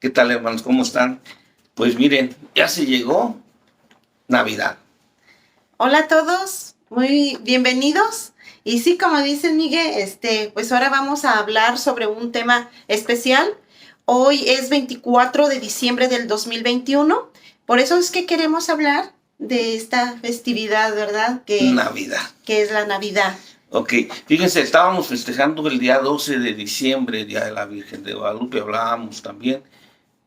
¿Qué tal, hermanos? ¿Cómo están? Pues miren, ya se llegó Navidad. Hola a todos, muy bienvenidos. Y sí, como dice Miguel, pues ahora vamos a hablar sobre un tema especial. Hoy es 24 de diciembre del 2021. Por eso es que queremos hablar de esta festividad, ¿verdad? Navidad. Que es la Navidad. Ok, fíjense, estábamos festejando el día 12 de diciembre, Día de la Virgen de Guadalupe, hablábamos también.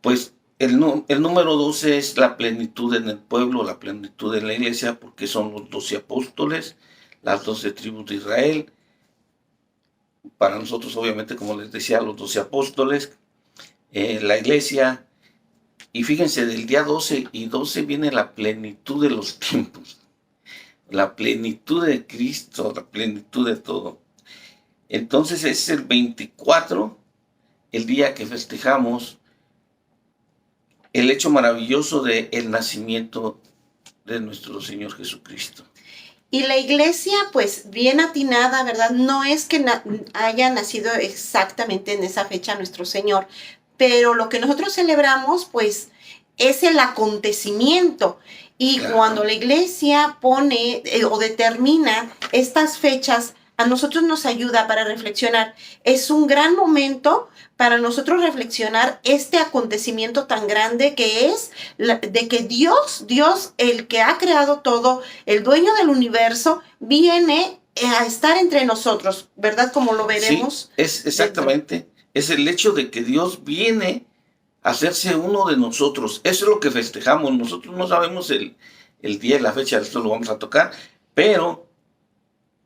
Pues el número 12 es la plenitud en el pueblo, la plenitud en la iglesia, porque son los 12 apóstoles, las 12 tribus de Israel. Para nosotros, obviamente, como les decía, los 12 apóstoles, la iglesia. Y fíjense, del día 12 y 12 viene la plenitud de los tiempos, la plenitud de Cristo, la plenitud de todo. Entonces es el 24, el día que festejamos el hecho maravilloso del nacimiento de nuestro Señor Jesucristo. Y la iglesia, pues bien atinada, ¿verdad? No es que haya nacido exactamente en esa fecha nuestro Señor, pero lo que nosotros celebramos, pues, es el acontecimiento. Y Claro. Cuando la iglesia pone o determina estas fechas, a nosotros nos ayuda para reflexionar. Es un gran momento para nosotros reflexionar este acontecimiento tan grande que es de que Dios, el que ha creado todo, el dueño del universo, viene a estar entre nosotros, ¿verdad? Como lo veremos. Sí, es exactamente, es el hecho de que Dios viene a hacerse uno de nosotros. Eso es lo que festejamos. Nosotros no sabemos el día y la fecha, esto lo vamos a tocar, pero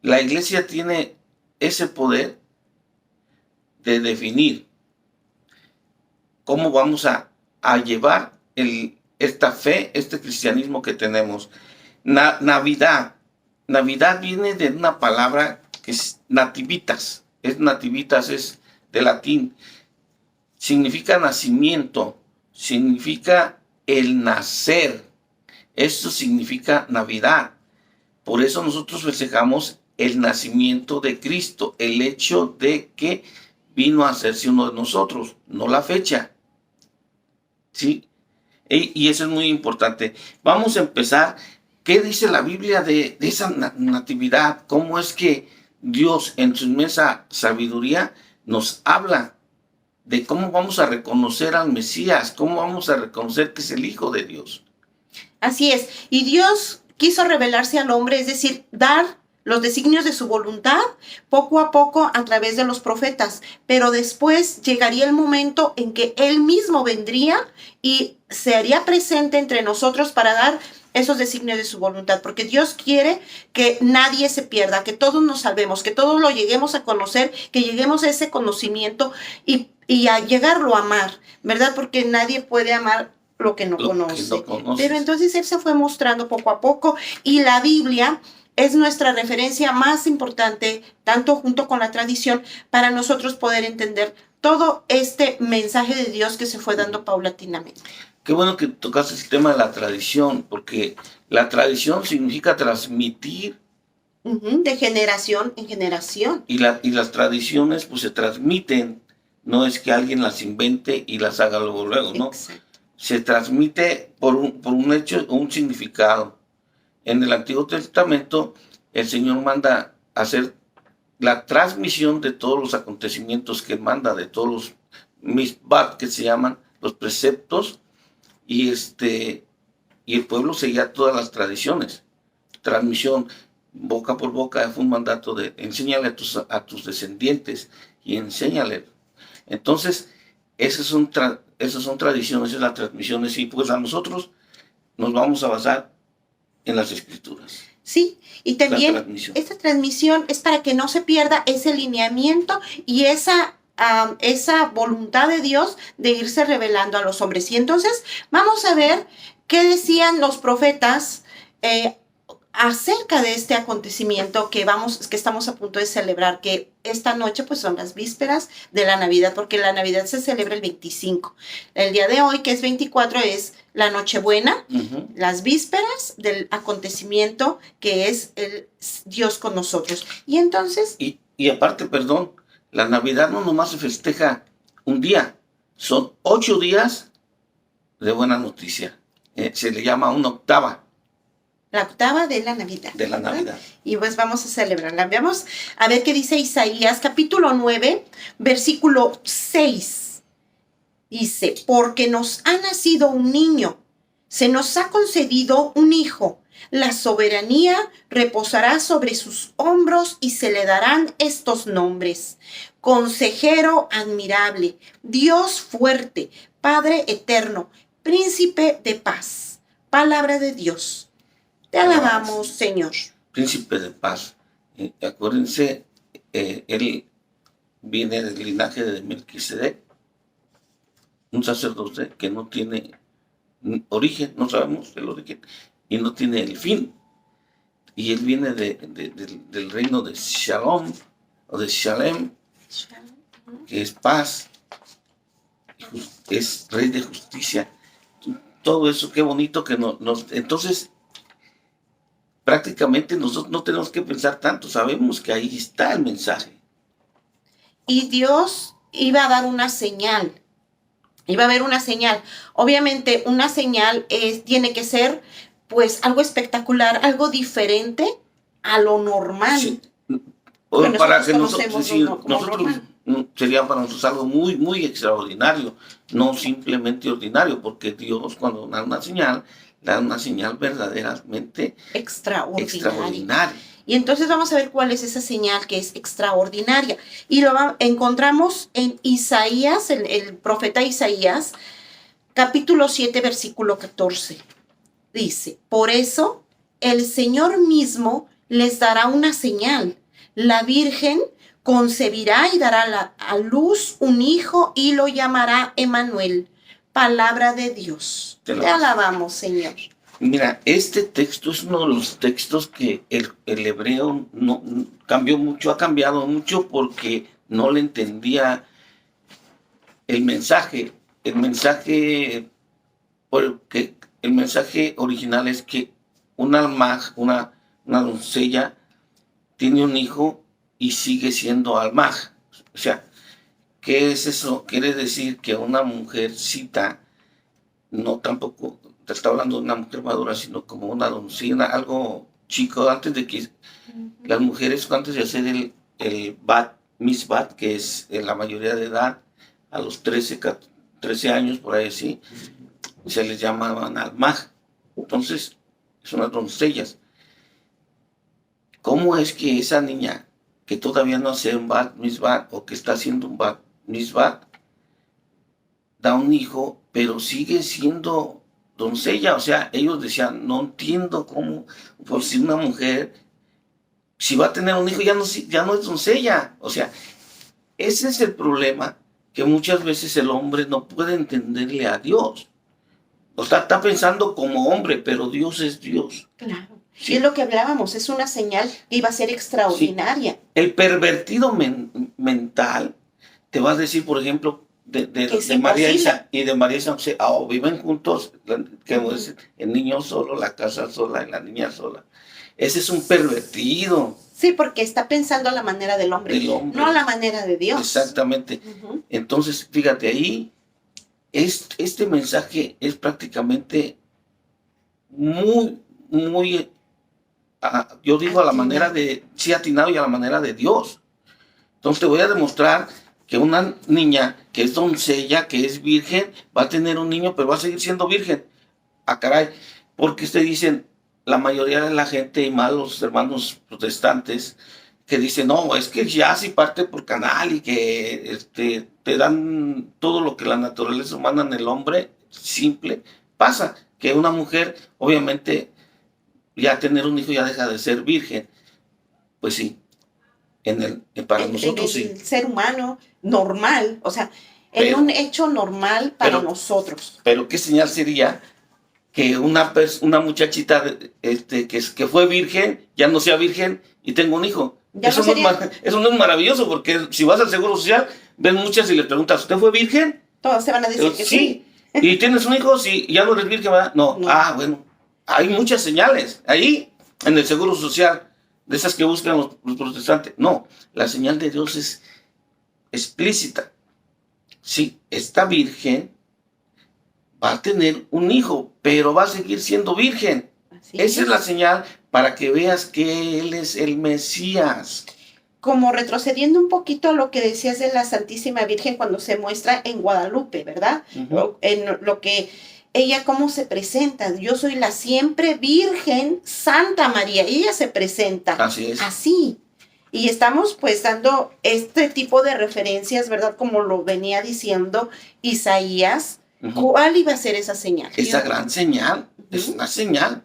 la iglesia tiene ese poder de definir cómo vamos a llevar esta fe, este cristianismo que tenemos. Navidad. Navidad viene de una palabra que es nativitas. Es de latín. Significa nacimiento, significa el nacer. Eso significa Navidad. Por eso nosotros festejamos el nacimiento de Cristo, el hecho de que vino a hacerse uno de nosotros, no la fecha. ¿Sí? Y eso es muy importante. Vamos a empezar. ¿Qué dice la Biblia de esa natividad? ¿Cómo es que Dios en su inmensa sabiduría nos habla de cómo vamos a reconocer al Mesías? ¿Cómo vamos a reconocer que es el Hijo de Dios? Así es. Y Dios quiso revelarse al hombre, es decir, dar los designios de su voluntad poco a poco a través de los profetas, pero después llegaría el momento en que Él mismo vendría y se haría presente entre nosotros para dar esos designios de su voluntad, porque Dios quiere que nadie se pierda, que todos nos salvemos, que todos lo lleguemos a conocer, que lleguemos a ese conocimiento y a llegarlo a amar, ¿verdad? Porque nadie puede amar lo que no conoce. Pero entonces Él se fue mostrando poco a poco y la Biblia es nuestra referencia más importante, tanto junto con la tradición, para nosotros poder entender todo este mensaje de Dios que se fue dando paulatinamente. Qué bueno que tocaste el tema de la tradición, porque la tradición significa transmitir. De generación en generación. Y las tradiciones pues se transmiten, no es que alguien las invente y las haga luego, ¿no? Exacto. Se transmite por un hecho, un significado. En el Antiguo Testamento, el Señor manda hacer la transmisión de todos los acontecimientos que manda, de todos los misbat que se llaman, los preceptos, y el pueblo seguía todas las tradiciones. Transmisión boca por boca fue un mandato de enséñale a tus descendientes y enséñale. Entonces, esas son tradiciones, esas son las transmisiones, y pues a nosotros nos vamos a basar en las escrituras. Sí, y también esta transmisión es para que no se pierda ese lineamiento y esa voluntad de Dios de irse revelando a los hombres. Y entonces vamos a ver qué decían los profetas acerca de este acontecimiento que estamos a punto de celebrar, que esta noche pues son las vísperas de la Navidad, porque la Navidad se celebra el 25. El día de hoy, que es 24, es la Nochebuena, las vísperas del acontecimiento que es el Dios con nosotros. Y entonces... Y aparte, perdón, la Navidad no nomás se festeja un día, Son 8 días de buena noticia. Se le llama una octava La octava de la Navidad. de la ¿verdad? Navidad. Y pues vamos a celebrarla. Veamos a ver qué dice Isaías, capítulo 9, versículo 6. Dice, porque nos ha nacido un niño, se nos ha concedido un hijo. La soberanía reposará sobre sus hombros y se le darán estos nombres: Consejero admirable, Dios fuerte, Padre eterno, Príncipe de paz. Palabra de Dios. Te alabamos, Señor. Príncipe de paz. Acuérdense, él viene del linaje de Melquisedec, un sacerdote que no tiene origen, no sabemos el origen, y no tiene el fin. Y él viene del reino de Shalom, o de Shalem, que es paz, es rey de justicia. Todo eso, qué bonito que nos... Entonces, prácticamente nosotros no tenemos que pensar tanto, sabemos que ahí está el mensaje. Y Dios iba a dar una señal. Iba a haber una señal. Obviamente, una señal tiene que ser, pues, algo espectacular, algo diferente a lo normal. Sí. Que Para que conocemos nosotros normal. sería para nosotros algo muy, muy extraordinario, no simplemente ordinario, porque Dios cuando da una señal verdaderamente extraordinaria. Y entonces vamos a ver cuál es esa señal que es extraordinaria. Y lo encontramos en Isaías, el profeta Isaías, capítulo 7, versículo 14. Dice, por eso el Señor mismo les dará una señal. La Virgen concebirá y dará a luz un hijo y lo llamará Emmanuel. Palabra de Dios. Te alabamos, Señor. Mira, este texto es uno de los textos que el hebreo no cambió mucho, ha cambiado mucho porque no le entendía el mensaje. Porque el mensaje original es que una doncella tiene un hijo y sigue siendo almaj. O sea, ¿qué es eso? Quiere decir que una mujercita, no tampoco te está hablando de una mujer madura, sino como una doncella, algo chico, antes de que las mujeres, antes de hacer el bat, misbat, que es en la mayoría de edad, a los 13 años, por ahí así, se les llamaban almaj. Entonces, son las doncellas. ¿Cómo es que esa niña que todavía no hace un bat misbat o que está haciendo un bat misbat da un hijo, pero sigue siendo doncella? O sea, ellos decían, no entiendo cómo, por si una mujer, si va a tener un hijo, ya no es doncella. O sea, ese es el problema, que muchas veces el hombre no puede entenderle a Dios. O sea, está pensando como hombre, pero Dios es Dios. Claro. Sí. Y es lo que hablábamos, es una señal que iba a ser extraordinaria. Sí. El pervertido mental te va a decir, por ejemplo, de María y de María y San José, viven juntos, el niño solo, la casa sola y la niña sola. Ese es un pervertido. Sí, porque está pensando a la manera del hombre, no a la manera de Dios. Exactamente. Entonces, fíjate, ahí este mensaje es prácticamente muy, muy, yo digo a la manera de, sí, atinado y a la manera de Dios. Entonces te voy a demostrar que una niña que es doncella, que es virgen, va a tener un niño, pero va a seguir siendo virgen. Caray, porque ustedes dicen, la mayoría de la gente y más los hermanos protestantes, que dicen, no, es que ya si parte por canal y que te dan todo lo que la naturaleza humana en el hombre simple, pasa que una mujer, obviamente, ya tener un hijo ya deja de ser virgen. Pues sí, para nosotros sí. El ser humano normal, o sea, en un hecho normal para nosotros. Pero ¿qué señal sería que una muchachita que fue virgen ya no sea virgen y tenga un hijo? Eso no es maravilloso, porque si vas al Seguro Social, ven muchas y les preguntas, ¿usted fue virgen? Todos se van a decir que sí. ¿Y tienes un hijo? Sí, ya no eres virgen, ¿verdad? No. Bueno, hay muchas señales ahí en el Seguro Social, de esas que buscan los protestantes. No, la señal de Dios es explícita. sí, esta virgen va a tener un hijo, pero va a seguir siendo virgen. Así Esa es la es. señal para que veas que Él es el Mesías. Como retrocediendo un poquito a lo que decías de la Santísima Virgen cuando se muestra en Guadalupe, ¿verdad? Ujú. En lo que ella cómo se presenta. Yo soy la siempre Virgen Santa María. Ella se presenta Así es. así. Y estamos pues dando este tipo de referencias, ¿verdad? Como lo venía diciendo Isaías. Ujú. ¿Cuál iba a ser esa señal? Esa gran señal, es Ujú. una señal.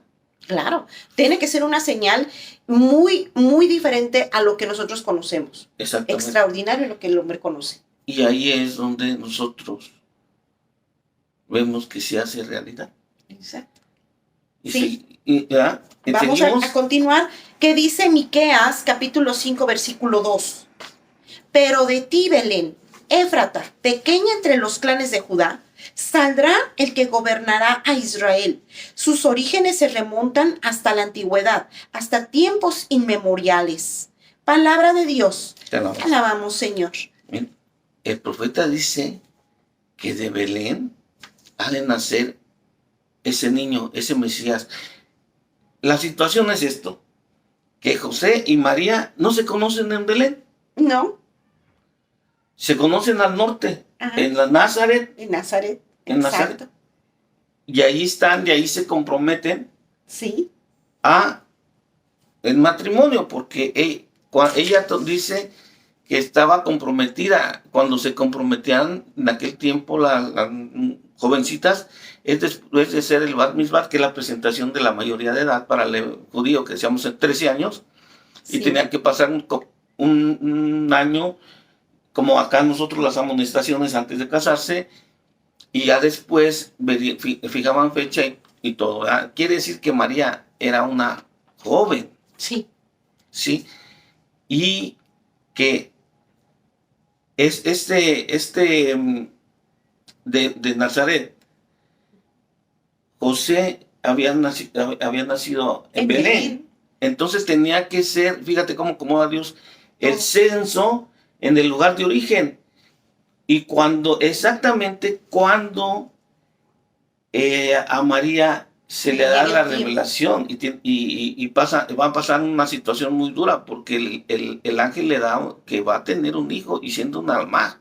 Claro, tiene que ser una señal muy, muy diferente a lo que nosotros conocemos. Exactamente. Extraordinario lo que el hombre conoce. Y ahí es donde nosotros vemos que se hace realidad. Exacto. Y Sí. ¿verdad? Vamos a continuar. ¿Qué dice Miqueas, capítulo 5, versículo 2? Pero de ti, Belén, Éfrata, pequeña entre los clanes de Judá, saldrá el que gobernará a Israel. Sus orígenes se remontan hasta la antigüedad, hasta tiempos inmemoriales. Palabra de Dios. Te alabamos. Alabamos, Señor. El profeta dice que de Belén ha de nacer ese niño, ese Mesías. La situación es esto, que José y María no se conocen en Belén, No, se conocen al norte, Ajá. en la Nazaret, en Nazaret. En Nazaret. Exacto. y ahí están, y ahí se comprometen Sí, a el matrimonio, porque ella dice que estaba comprometida. Cuando se comprometían en aquel tiempo las jovencitas, es después de ser el Bat Mitzvah, que es la presentación de la mayoría de edad para el judío, que decíamos en 13 años, y sí. tenían que pasar un año, como acá nosotros las amonestaciones antes de casarse, y ya después fijaban fecha y todo, ¿verdad? Quiere decir que María era una joven, Sí, ¿sí? Y que es de Nazaret, José había nacido en Belén. Entonces tenía que ser, fíjate cómo acomoda Dios, el censo en el lugar de origen. Y exactamente cuando a María se le da la revelación y va a pasar una situación muy dura, porque el ángel le da que va a tener un hijo y siendo un alma.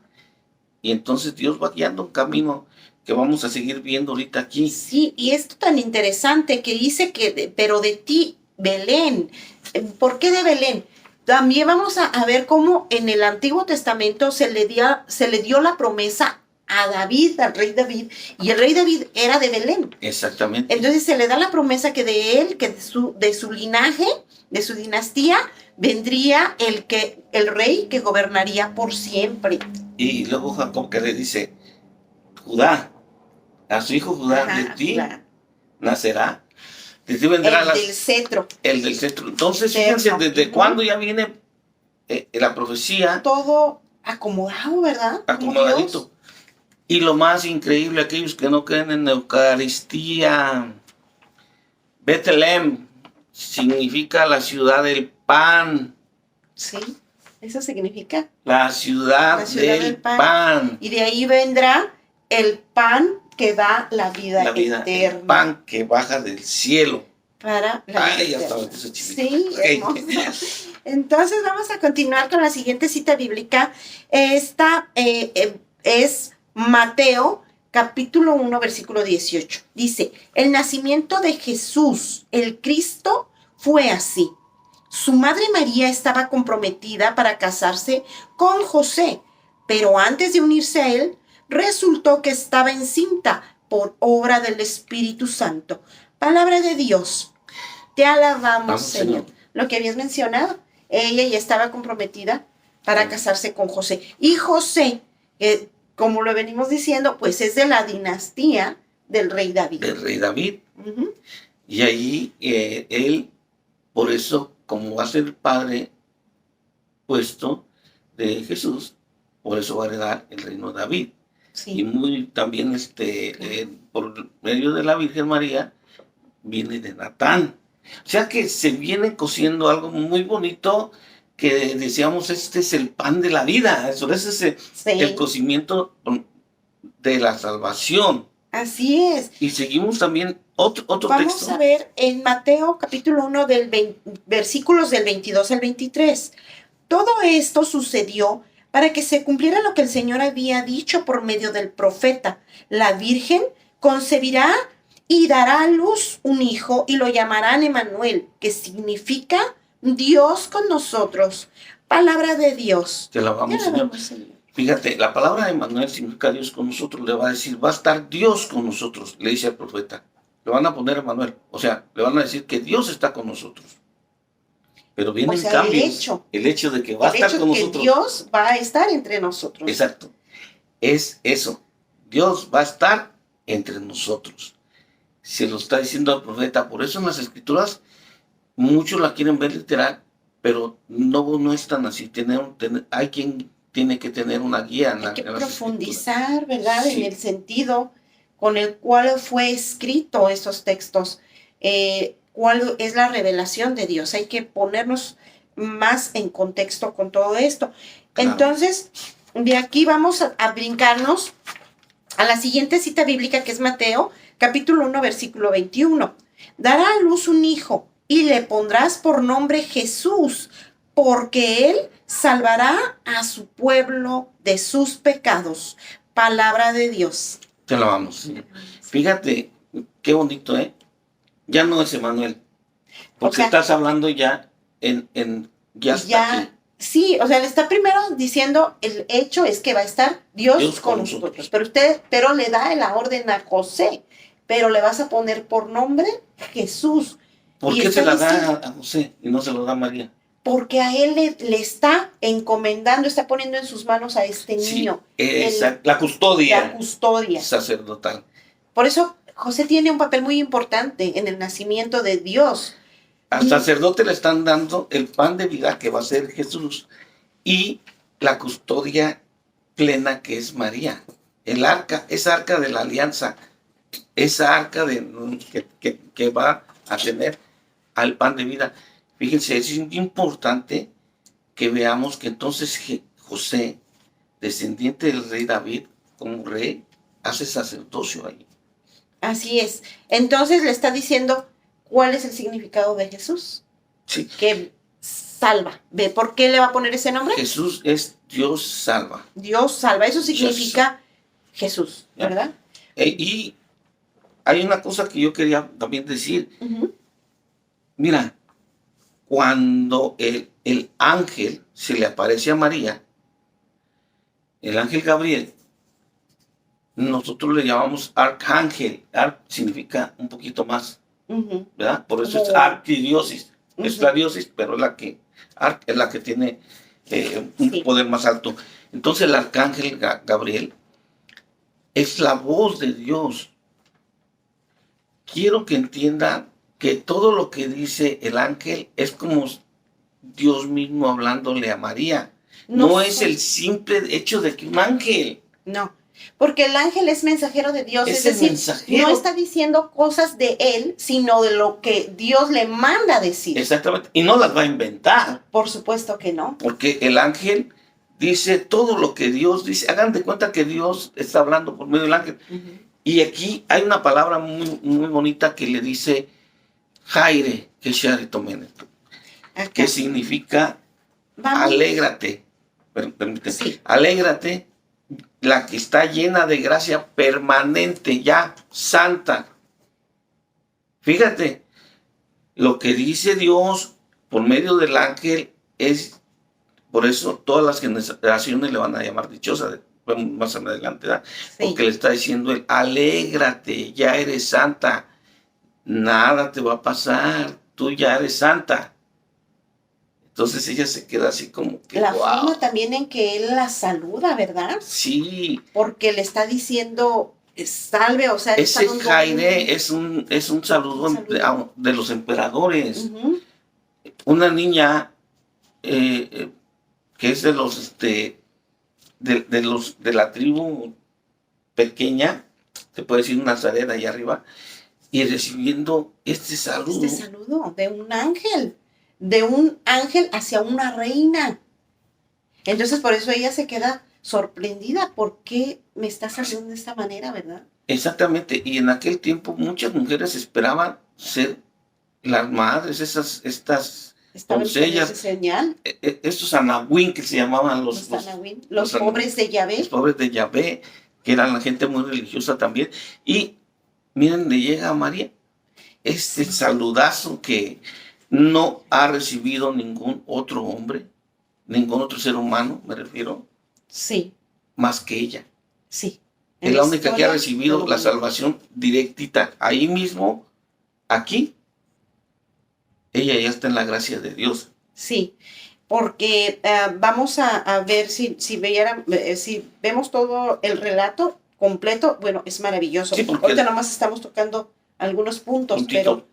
Y entonces Dios va guiando un camino que vamos a seguir viendo ahorita aquí. Sí, y esto tan interesante que dice que, pero de ti, Belén. ¿Por qué de Belén? También vamos a ver cómo en el Antiguo Testamento se le dio la promesa a David, al rey David, y el rey David era de Belén. Exactamente. Entonces se le da la promesa que de él, que de su linaje, de su dinastía, vendría el rey que gobernaría por siempre. Y luego Jacob que le dice, Judá, a su hijo Judá, Ajá, de ti claro. nacerá. De ti vendrá del cetro. El del cetro. Entonces, fíjense, desde cuándo ya viene la profecía. Todo acomodado, ¿verdad? Acomodadito. Y lo más increíble, aquellos que no creen en Eucaristía, Betlem significa la ciudad del pan. Sí, eso significa. La ciudad del pan. Y de ahí vendrá el pan que da la vida eterna. El pan que baja del cielo. Para la vida eterna. Sí, hermoso. Entonces vamos a continuar con la siguiente cita bíblica. Esta es Mateo, capítulo 1, versículo 18. Dice, el nacimiento de Jesús, el Cristo, fue así. Su madre María estaba comprometida para casarse con José, pero antes de unirse a él, resultó que estaba encinta por obra del Espíritu Santo. Palabra de Dios. Te alabamos, Señor. Lo que habías mencionado, ella ya estaba comprometida para casarse con José. Y José, como lo venimos diciendo, pues es de la dinastía del rey David. Del rey David. Y ahí él, por eso, como va a ser el padre puesto de Jesús, por eso va a heredar el reino de David. Sí. Y también por medio de la Virgen María viene de Natán. O sea que se viene cosiendo algo muy bonito que decíamos, este es el pan de la vida, eso es el Sí, conocimiento de la salvación. así es. Y seguimos también otro Vamos texto. a ver en Mateo capítulo 1 versículos del 22 al 23. Todo esto sucedió para que se cumpliera lo que el Señor había dicho por medio del profeta. La Virgen concebirá y dará a luz un hijo y lo llamarán Emmanuel, que significa Dios con nosotros. Palabra de Dios. Te la Te vamos, Señor. alabamos, Señor. Fíjate, la palabra de Emmanuel significa Dios con nosotros. Le va a decir, va a estar Dios con nosotros, le dice al profeta. Le van a poner Emmanuel. O sea, le van a decir que Dios está con nosotros. Pero O vienen sea, cambios. El hecho de que va a el estar hecho con de que nosotros. Dios va a estar entre nosotros. Exacto. Es eso. Dios va a estar entre nosotros. Se lo está diciendo al profeta. Por eso en las escrituras muchos la quieren ver literal, pero no es tan así. Hay quien tiene que tener una guía en Hay que en las profundizar, ¿verdad? Sí. En el sentido con el cual fue escrito esos textos. ¿Cuál es la revelación de Dios? Hay que ponernos más en contexto con todo esto. Claro. Entonces, de aquí vamos a brincarnos a la siguiente cita bíblica, que es Mateo, capítulo 1, versículo 21. Dará a luz un hijo y le pondrás por nombre Jesús, porque él salvará a su pueblo de sus pecados. Palabra de Dios. Te la vamos. Fíjate, qué bonito, ¿eh? Ya no es Emmanuel. Porque O sea, estás hablando ya ya está aquí. Sí, o sea, le está primero diciendo, el hecho es que va a estar Dios con nosotros. Pero le da la orden a José, pero le vas a poner por nombre Jesús. ¿Por Y qué está se la diciendo- da a José y no se lo da a María? Porque a él le está encomendando, está poniendo en sus manos a este Sí, niño la la custodia custodia. sacerdotal. Por eso José tiene un papel muy importante en el nacimiento de Dios. Al sacerdote le están dando el pan de vida que va a ser Jesús y la custodia plena que es María. El arca, esa arca de la alianza, esa arca que va a tener al pan de vida. Fíjense, es importante que veamos que entonces José, descendiente del rey David, como rey, hace sacerdocio ahí. Así es. Entonces le está diciendo cuál es el significado de Jesús. Sí. Que salva. ¿Ve por qué le va a poner ese nombre? Jesús es Dios salva. Dios salva. Eso significa Jesús, ¿verdad? Y hay una cosa que yo quería también decir. Mira, cuando el ángel se le aparece a María, el ángel Gabriel, nosotros le llamamos arcángel. Significa un poquito más, ¿verdad? Por eso es arquidiosis. Es la diosis, pero es la que tiene un poder más alto. Entonces el arcángel Gabriel es la voz de Dios. Quiero que entiendan que todo lo que dice el ángel es como Dios mismo hablándole a María. No es el simple hecho de que un ángel. No, porque el ángel es mensajero de Dios, es decir, mensajero. no está diciendo cosas de él, sino de lo que Dios le manda decir. Exactamente, y no las va a inventar. Por supuesto que no. Porque el ángel dice todo lo que Dios dice. Hagan de cuenta que Dios está hablando por medio del ángel. Y aquí hay una palabra muy, muy bonita que le dice Jaire, que que significa alégrate. Permíteme. Sí. Alégrate, la que está llena de gracia permanente, ya santa. Fíjate, lo que dice Dios por medio del ángel es, por eso todas las generaciones le van a llamar dichosa, más adelante, ¿verdad? Sí. Porque le está diciendo él, alégrate, ya eres santa, nada te va a pasar, tú ya eres santa. Entonces ella se queda así como que, La wow. forma también en que él la saluda, ¿verdad? Sí. Porque le está diciendo salve, o sea, ese Jaire es un saludo, de los emperadores. Una niña que es de los de la tribu pequeña, te puede decir Nazaret allá arriba, y recibiendo este saludo. Este saludo de un ángel. de un ángel hacia una reina. Entonces por eso ella se queda sorprendida. ¿Por qué me estás haciendo de esta manera, verdad? Exactamente, y en aquel tiempo muchas mujeres esperaban ser las madres, estas Estaba en doncellas, esa señal. estos anahuín que se llamaban Los Anahuín, los los pobres de Yahvé. los pobres de Yahvé, que eran la gente muy religiosa también. Y miren, le llega a María este saludazo que no ha recibido ningún otro hombre, ningún otro ser humano, me refiero, Sí, más que ella. sí. Es En la única que ha historia, recibido no, la salvación directita. Ahí mismo, aquí, ella ya está en la gracia de Dios. Sí, porque vamos a ver si vemos todo el relato completo. Bueno, es maravilloso. Sí, porque Ahorita nomás estamos tocando algunos puntos, puntito. pero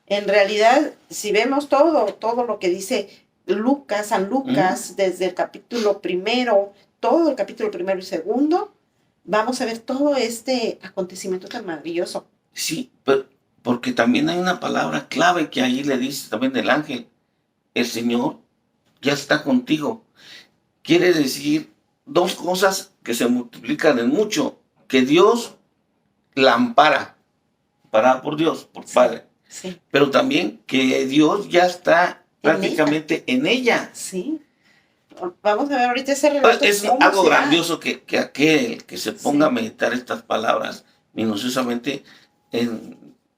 en realidad, si vemos todo lo que dice Lucas, San Lucas, desde el capítulo primero, todo el capítulo primero y segundo, vamos a ver todo este acontecimiento tan maravilloso. Sí, pero porque también hay una palabra clave que ahí le dice también el ángel. El Señor ya está contigo. Quiere decir dos cosas que se multiplican en mucho. Que Dios la ampara, amparada por Dios, por Padre. Sí, Pero también que Dios ya está prácticamente en ella. sí. Vamos a ver ahorita ese relato. Es cómo algo se da. grandioso que aquel que se ponga Sí. a meditar estas palabras minuciosamente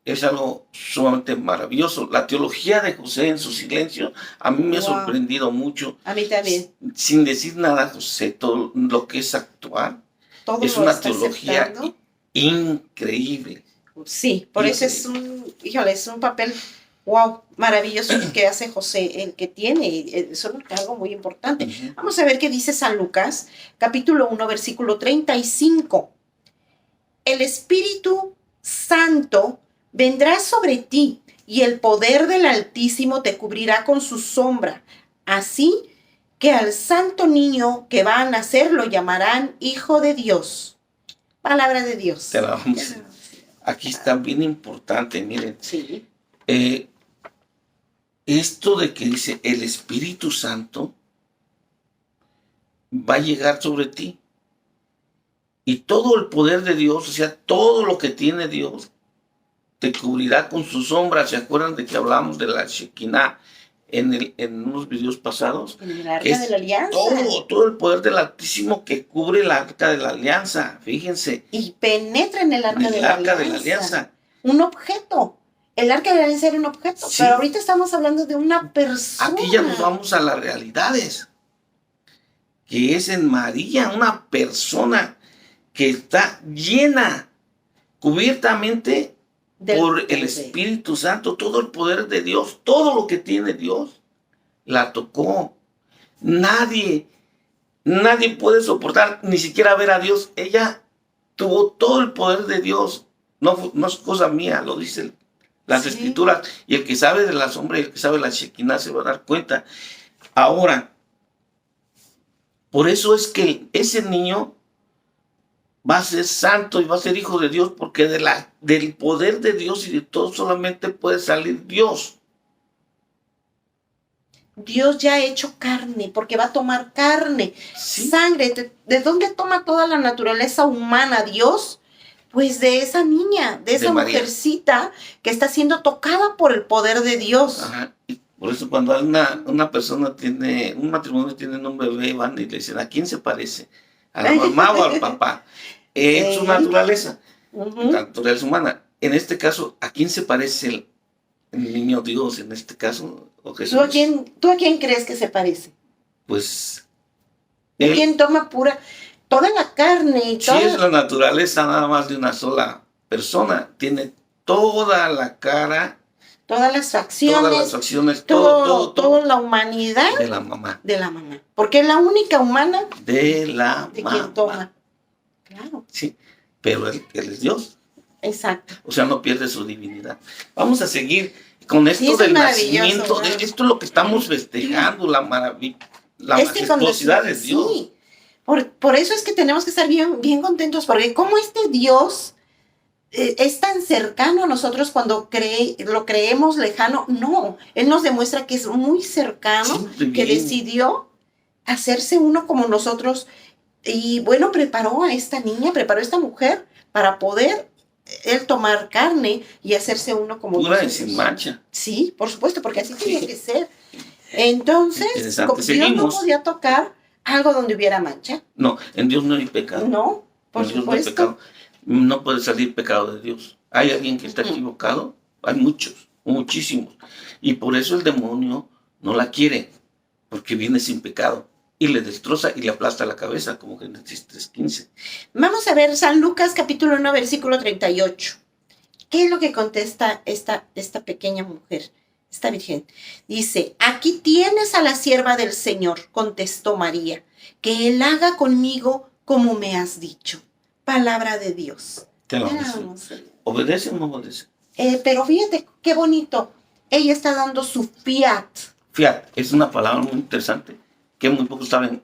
es algo sumamente maravilloso. La teología de José en su silencio a mí me ha Wow. sorprendido mucho. A mí también. Sin decir nada, José, todo lo que es actuar Todo es lo una está teología aceptando. increíble. Sí, por eso es un papel, wow, maravilloso que hace José, el que tiene, es algo muy importante. Ujú. Vamos a ver qué dice San Lucas, capítulo 1, versículo 35. El Espíritu Santo vendrá sobre ti y el poder del Altísimo te cubrirá con su sombra. Así que al santo niño que va a nacer lo llamarán Hijo de Dios. Palabra de Dios. Te la vamos a- Aquí está bien importante, miren. Sí, Esto de que dice el Espíritu Santo va a llegar sobre ti. Y todo el poder de Dios, o sea, todo lo que tiene Dios, te cubrirá con su sombra. ¿Se acuerdan de que hablamos de la Shekinah en unos videos pasados? en el arca Es de la alianza. todo el poder del Altísimo que cubre el arca de la alianza. Fíjense, Y penetra en el en arca, el arca de la alianza. Un objeto. El arca de la alianza era un objeto, Sí. pero ahorita estamos hablando de una persona. Aquí ya nos vamos a las realidades. Que es en María, una persona que está llena, cubiertamente por el poder. Espíritu Santo, todo el poder de Dios, todo lo que tiene Dios, la tocó. Nadie puede soportar, ni siquiera ver a Dios. Ella tuvo todo el poder de Dios. No es cosa mía, lo dicen las Sí. Escrituras. Y el que sabe de la sombra y el que sabe la Shekinah se va a dar cuenta. Ahora, por eso es que ese niño va a ser santo y va a ser hijo de Dios, porque del poder de Dios y de todo solamente puede salir Dios. Dios ya ha hecho carne, porque va a tomar carne, Sí. sangre. ¿De dónde toma toda la naturaleza humana Dios? Pues de esa niña, de esa María. mujercita que está siendo tocada por el poder de Dios. Ajá. Y por eso cuando hay una persona tiene un matrimonio, tienen un bebé, van y le dicen, ¿a quién se parece? ¿A la mamá o al papá? Es su naturaleza, Ujú. la naturaleza humana. En este caso, ¿a quién se parece el niño Dios? En este caso, o Jesús. ¿Tú a quién crees que se parece? Pues ¿De él quién toma toda la carne y sí es la naturaleza nada más de una sola persona. Tiene toda la cara, todas las facciones, todas las acciones, todo toda la humanidad de la mamá. de la mamá? Porque es la única humana De la de mamá. quien toma. Claro, Sí, pero él es Dios. exacto. O sea, no pierde su divinidad. Vamos a seguir con esto Sí, eso del es maravilloso, nacimiento. ¿verdad? Esto es lo que estamos festejando, la Es que cuando majestuosidad de Dios. sí, por eso es que tenemos que estar bien contentos, porque como este Dios es tan cercano a nosotros cuando lo creemos lejano. No, Él nos demuestra que es muy cercano, Siempre que bien. decidió hacerse uno como nosotros. Y bueno, preparó a esta niña, preparó a esta mujer para poder Él tomar carne y hacerse uno como Pura y nosotros. sin mancha. Sí, por supuesto, porque así tenía que ser. Entonces, Interesante. Dios no Seguimos. podía tocar algo donde hubiera mancha. No, en Dios no hay pecado. No, por En Dios no hay supuesto. pecado. No puede salir pecado de Dios. ¿Hay alguien que está Ujú. equivocado? Hay muchos, muchísimos. Y por eso el demonio no la quiere, porque viene sin pecado. Y le destroza y le aplasta la cabeza, como Génesis 3:15. Vamos a ver San Lucas capítulo 1, versículo 38. ¿Qué es lo que contesta esta pequeña mujer, esta virgen? Dice, aquí tienes a la sierva del Señor, contestó María, que Él haga conmigo como me has dicho. Palabra de Dios. Te alabamos. Vamos. ¿Obedece o no obedece? Pero fíjate qué bonito. Ella está dando su fiat. Fiat es una palabra muy interesante que muy pocos saben.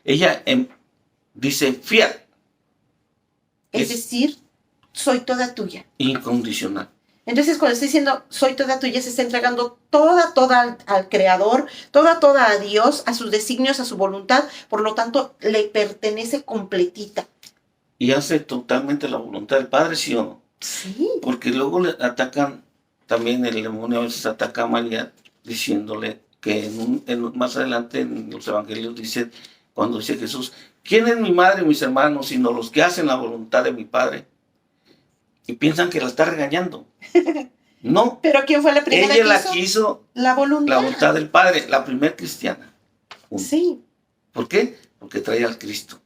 Ella dice fiat, Es decir, soy toda tuya. incondicional. Entonces, cuando está diciendo soy toda tuya, se está entregando toda al Creador, toda a Dios, a sus designios, a su voluntad. Por lo tanto, le pertenece completita. Y hace totalmente la voluntad del Padre, ¿sí o no? Sí. Porque luego le atacan, también el demonio a veces ataca a María diciéndole que más adelante en los evangelios dice, cuando dice Jesús, ¿quién es mi madre y mis hermanos sino los que hacen la voluntad de mi Padre? Y piensan que la está regañando. No, Pero ¿quién fue la primera ella que la hizo? quiso, La voluntad. la voluntad del Padre, la primer cristiana. Sí. ¿Por qué? Porque trae al Cristo,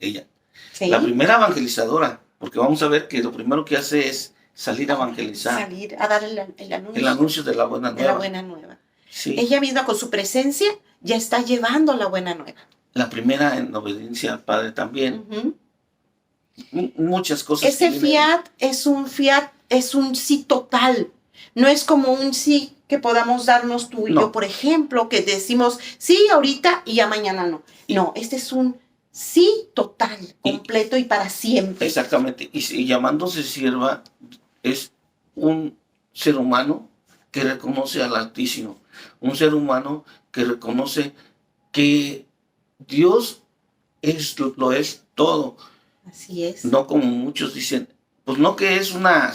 ella. Sí. La primera evangelizadora, porque vamos a ver que lo primero que hace es salir a evangelizar. Salir a dar el anuncio. El anuncio de la buena nueva. De la buena nueva. Sí. Ella misma con su presencia ya está llevando la buena nueva. La primera en obediencia al Padre también. Uh-huh. Muchas cosas. Ese fiat, es un sí total. No es como un sí que podamos darnos tú y No. yo, por ejemplo, que decimos sí ahorita y ya mañana no. No, este es un sí total, completo y para siempre. Exactamente. Y llamándose sierva es un ser humano que reconoce al Altísimo. Un ser humano que reconoce que Dios lo es todo. Así es. No como muchos dicen, pues no que es una,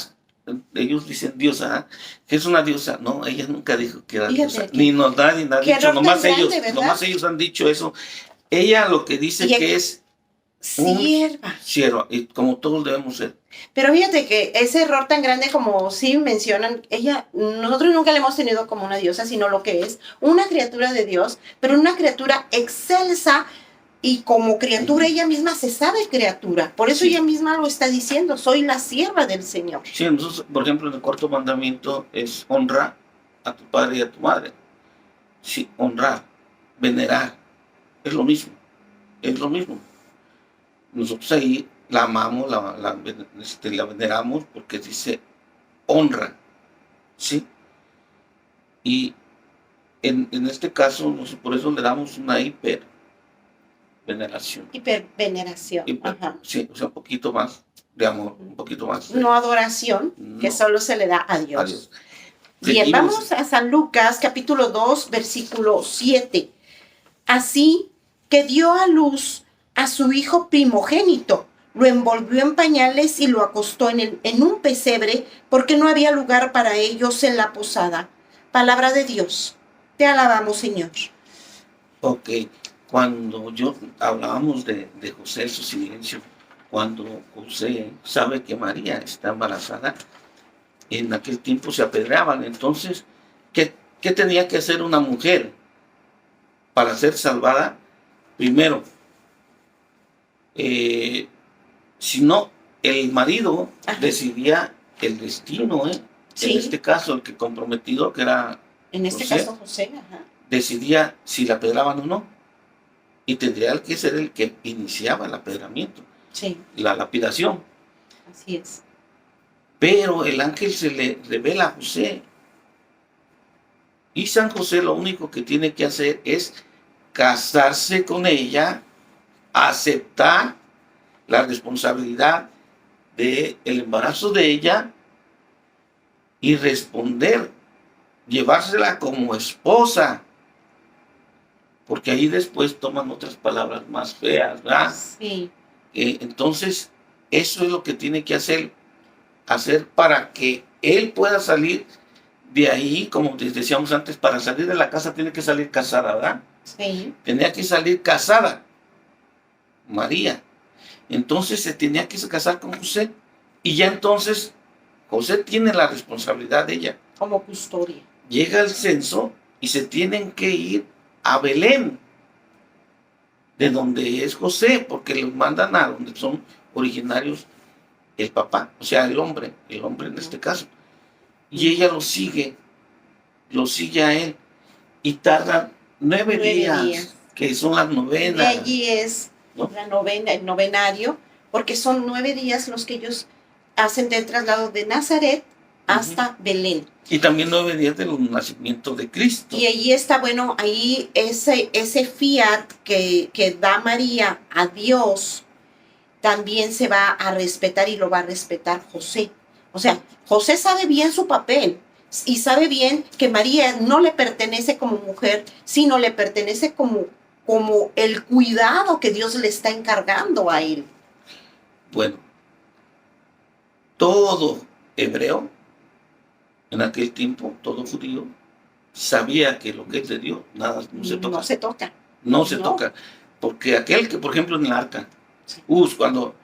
ellos dicen diosa, que es una diosa. No, ella nunca dijo que era Fíjate diosa. que- Ni nos da, ni nada qué dicho. error tan grande, Nomás ellos han dicho eso. Ella lo que dice Y que es sierva. sierva, y como todos debemos ser. Pero fíjate que ese error tan grande como sí mencionan, nosotros nunca la hemos tenido como una diosa, sino lo que es una criatura de Dios, pero una criatura excelsa y como criatura ella misma se sabe criatura. Por eso Sí. ella misma lo está diciendo, soy la sierva del Señor. Sí, nosotros, por ejemplo, en el cuarto mandamiento es honra a tu padre y a tu madre. Sí, honrar, venerar, es lo mismo, es lo mismo. Nosotros ahí la amamos, la veneramos porque dice honra, ¿sí? Y en este caso, por eso le damos una hiperveneración. Hiperveneración. Ajá. Sí, o sea, un poquito más de amor, un poquito más de No adoración, que No. solo se le da a Dios. adiós. Bien, Seguimos. vamos a San Lucas, capítulo 2, versículo 7. Así que dio a luz a su hijo primogénito, lo envolvió en pañales y lo acostó en un pesebre porque no había lugar para ellos en la posada. Palabra de Dios. Te alabamos, Señor. Ok, cuando hablábamos de José, su silencio, cuando José sabe que María está embarazada, en aquel tiempo se apedreaban. Entonces, ¿qué tenía que hacer una mujer para ser salvada? Primero, si no, el marido Ajá. decidía el destino, Sí. En este caso, el que comprometido, que era En este José. caso, José. Ajá. decidía si la apedraban o no. Y tendría que ser el que iniciaba el apedramiento, Sí, la lapidación. así es. Pero el ángel se le revela a José. Y San José lo único que tiene que hacer es casarse con ella, aceptar la responsabilidad del embarazo de ella y responder, llevársela como esposa, porque ahí después toman otras palabras más feas, ¿verdad? Sí. Entonces, eso es lo que tiene que hacer para que él pueda salir de ahí, como les decíamos antes, para salir de la casa tiene que salir casada, ¿verdad? Sí. Tenía que salir casada, María. Entonces se tenía que casar con José, y ya entonces José tiene la responsabilidad de ella. Como custodia. Llega el censo y se tienen que ir a Belén, de donde es José, porque los mandan a donde son originarios el papá, o sea, el hombre en este caso. Y ella lo sigue a él, y tardan 9 días, que son las novenas. De allí es, ¿no?, la novena, el novenario, porque son 9 días los que ellos hacen del traslado de Nazaret hasta Belén. Y también 9 días del nacimiento de Cristo. Y allí está, bueno, ahí ese fiat que da María a Dios también se va a respetar, y lo va a respetar José. O sea, José sabe bien su papel y sabe bien que María no le pertenece como mujer, sino le pertenece como el cuidado que Dios le está encargando a él. Bueno, todo hebreo en aquel tiempo, todo judío, sabía que lo que es de Dios, nada, no se toca. No se toca. No se toca. Porque aquel que, por ejemplo, en el arca, Sí. cuando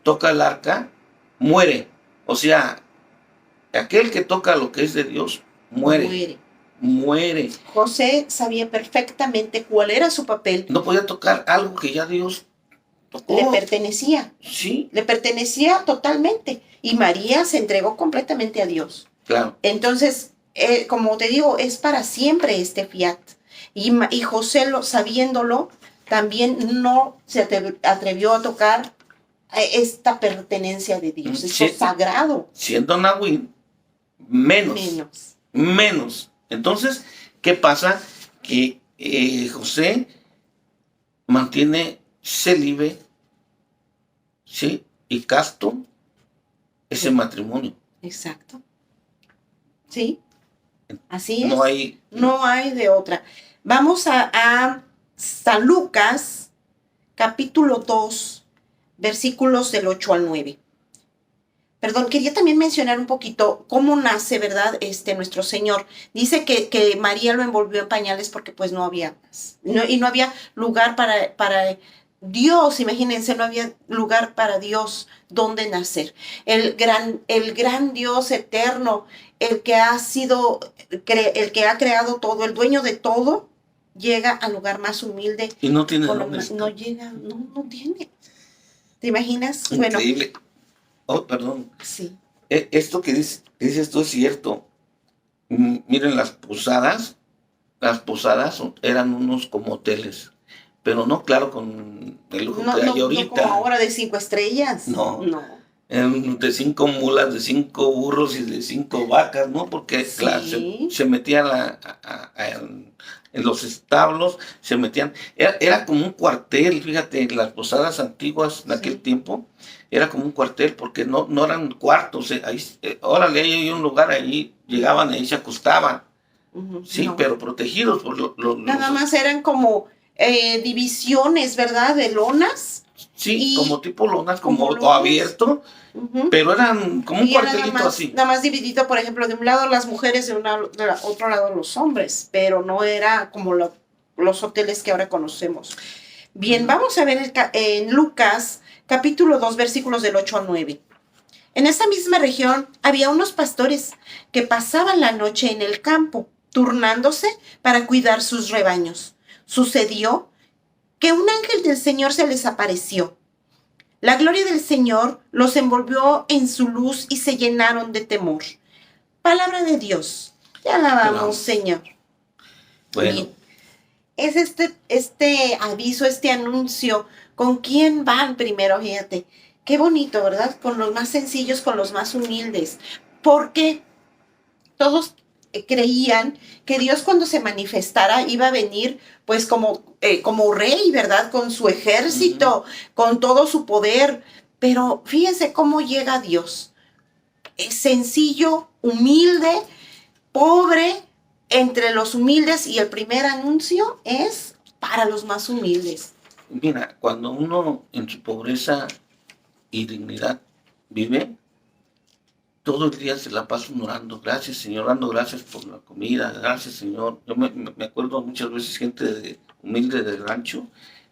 toca el arca, muere. O sea, aquel que toca lo que es de Dios, muere. José sabía perfectamente cuál era su papel. No podía tocar algo que ya Dios tocó. Le pertenecía. Sí. Le pertenecía totalmente. Y María se entregó completamente a Dios. Claro. Entonces, como te digo, es para siempre este fiat. Y José, sabiéndolo, también no se atrevió a tocar esta pertenencia de Dios, esto sagrado. Siendo Nahuín, menos. Entonces, ¿qué pasa? Que José mantiene célibe, ¿sí?, y casto ese matrimonio. Exacto. Sí, así es. No hay de otra. Vamos a San Lucas, capítulo 2, versículos del 8 al 9. Perdón, quería también mencionar un poquito cómo nace, ¿verdad?, nuestro Señor. Dice que María lo envolvió en pañales porque pues no había más. Y no había lugar para Dios, imagínense, no había lugar para Dios donde nacer. El gran Dios eterno, el que ha creado todo, el dueño de todo, llega al lugar más humilde. Y no tiene no tiene. ¿Te imaginas? Increíble. Bueno. Oh, perdón. Sí. Esto que dices tú es cierto. Miren, las posadas eran unos como hoteles, pero no, claro, con el lujo que hay ahorita. No como ahora de 5 estrellas. No. De 5 mulas, de 5 burros y de 5 vacas, ¿no? Porque sí, claro, se metían en los establos, se metían. Era como un cuartel, fíjate, las posadas antiguas de aquel tiempo, era como un cuartel, porque no eran cuartos. Ahí, órale, hay un lugar ahí, llegaban y ahí se acostaban. Sí, pero protegidos por nada más eran como divisiones, ¿verdad?, de lonas. Sí, como tipo lonas, como abierto, pero eran como un cuartelito así. Nada más dividido, por ejemplo, de un lado las mujeres, de otro lado los hombres, pero no era como los hoteles que ahora conocemos. Bien, vamos a ver en Lucas, capítulo 2, versículos del 8 al 9. En esa misma región había unos pastores que pasaban la noche en el campo, turnándose para cuidar sus rebaños. Sucedió que un ángel del Señor se les apareció. La gloria del Señor los envolvió en su luz y se llenaron de temor. Palabra de Dios. Te alabamos, Señor. Bueno. Bien. Es este aviso, este anuncio. ¿Con quién van primero? Fíjate. Qué bonito, ¿verdad? Con los más sencillos, con los más humildes. Porque todos creían que Dios, cuando se manifestara, iba a venir pues como rey, ¿verdad?, con su ejército, con todo su poder. Pero fíjense cómo llega a Dios. Es sencillo, humilde, pobre, entre los humildes, y el primer anuncio es para los más humildes. Mira, cuando uno en su pobreza y dignidad vive, todo el día se la pasa orando, gracias Señor, dando gracias por la comida, gracias Señor. Yo me acuerdo muchas veces gente humilde del rancho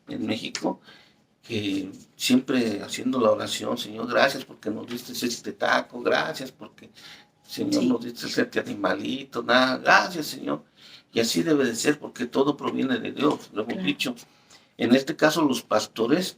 en México, que siempre haciendo la oración, Señor, gracias porque nos diste este taco, gracias porque, Señor, nos diste este animalito, nada, gracias Señor. Y así debe de ser porque todo proviene de Dios, lo hemos dicho. En este caso los pastores,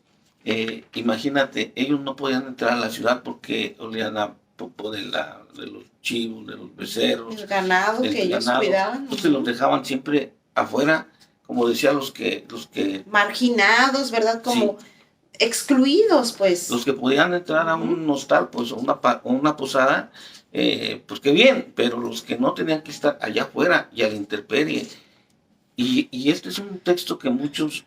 imagínate, ellos no podían entrar a la ciudad porque olían a popo de los chivos, de los becerros. El ganado que ellos cuidaban. Entonces los dejaban siempre afuera, como decía, los que marginados, ¿verdad? Como excluidos, pues. Los que podían entrar a un hostal, pues, o una posada, pues qué bien, pero los que no tenían que estar allá afuera y a la intemperie. Y este es un texto que muchos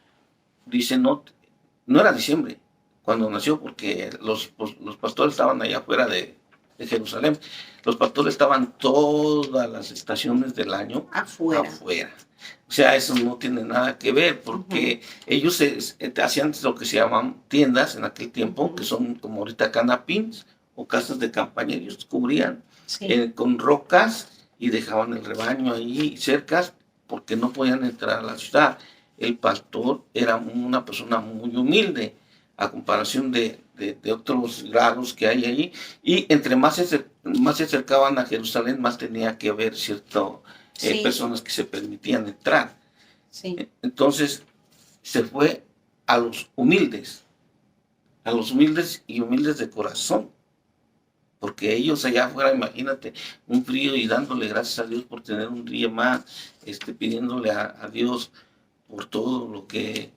dicen, no era diciembre cuando nació, porque los pastores estaban allá afuera de Jerusalén. Los pastores estaban todas las estaciones del año afuera. O sea, eso no tiene nada que ver, porque ellos hacían lo que se llaman tiendas en aquel tiempo, que son como ahorita canapins o casas de campaña. Ellos cubrían con rocas y dejaban el rebaño ahí cerca porque no podían entrar a la ciudad. El pastor era una persona muy humilde a comparación de otros grados que hay allí, y entre más se acercaban a Jerusalén, más tenía que haber ciertas personas que se permitían entrar. Entonces se fue a los humildes y humildes de corazón, porque ellos allá afuera, imagínate, un frío y dándole gracias a Dios por tener un día más, pidiéndole a Dios por todo lo que,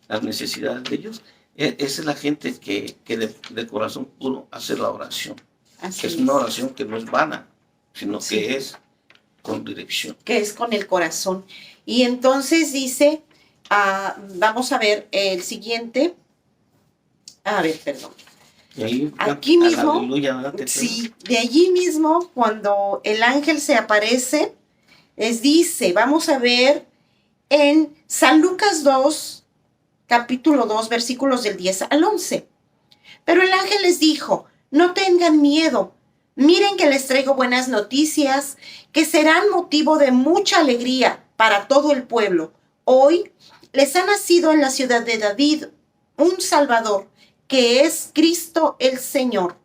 las necesidades de ellos. Esa es la gente que de corazón puro hace la oración. Es una oración que no es vana, sino que es con dirección. Que es con el corazón. Y entonces dice, vamos a ver el siguiente. A ver, perdón. Ahí, aquí mismo, aleluya, sí, de allí mismo, cuando el ángel se aparece, les dice, vamos a ver en San Lucas 2, capítulo 2, versículos del 10 al 11. Pero el ángel les dijo, no tengan miedo, miren que les traigo buenas noticias, que serán motivo de mucha alegría para todo el pueblo. Hoy les ha nacido en la ciudad de David un Salvador, que es Cristo el Señor.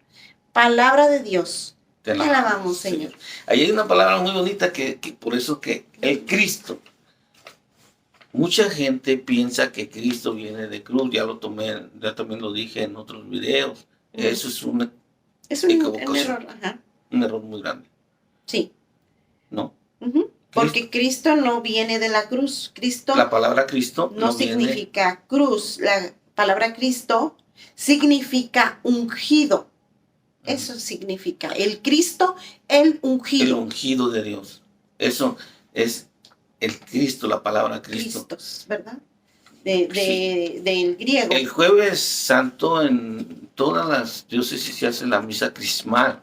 Palabra de Dios. Te alabamos, Señor. Ahí hay una palabra muy bonita que por eso que el Cristo. Mucha gente piensa que Cristo viene de cruz, ya también lo dije en otros videos. Eso es una equivocación. Un error muy grande. Sí. ¿No? Porque Cristo no viene de la cruz. La palabra Cristo no significa cruz. La palabra Cristo significa ungido. Eso significa. El Cristo, el ungido. El ungido de Dios. Eso es el Cristo, la palabra Cristo. Cristos, ¿verdad? Del griego. El Jueves Santo en todas las diócesis se hace la misa crismal,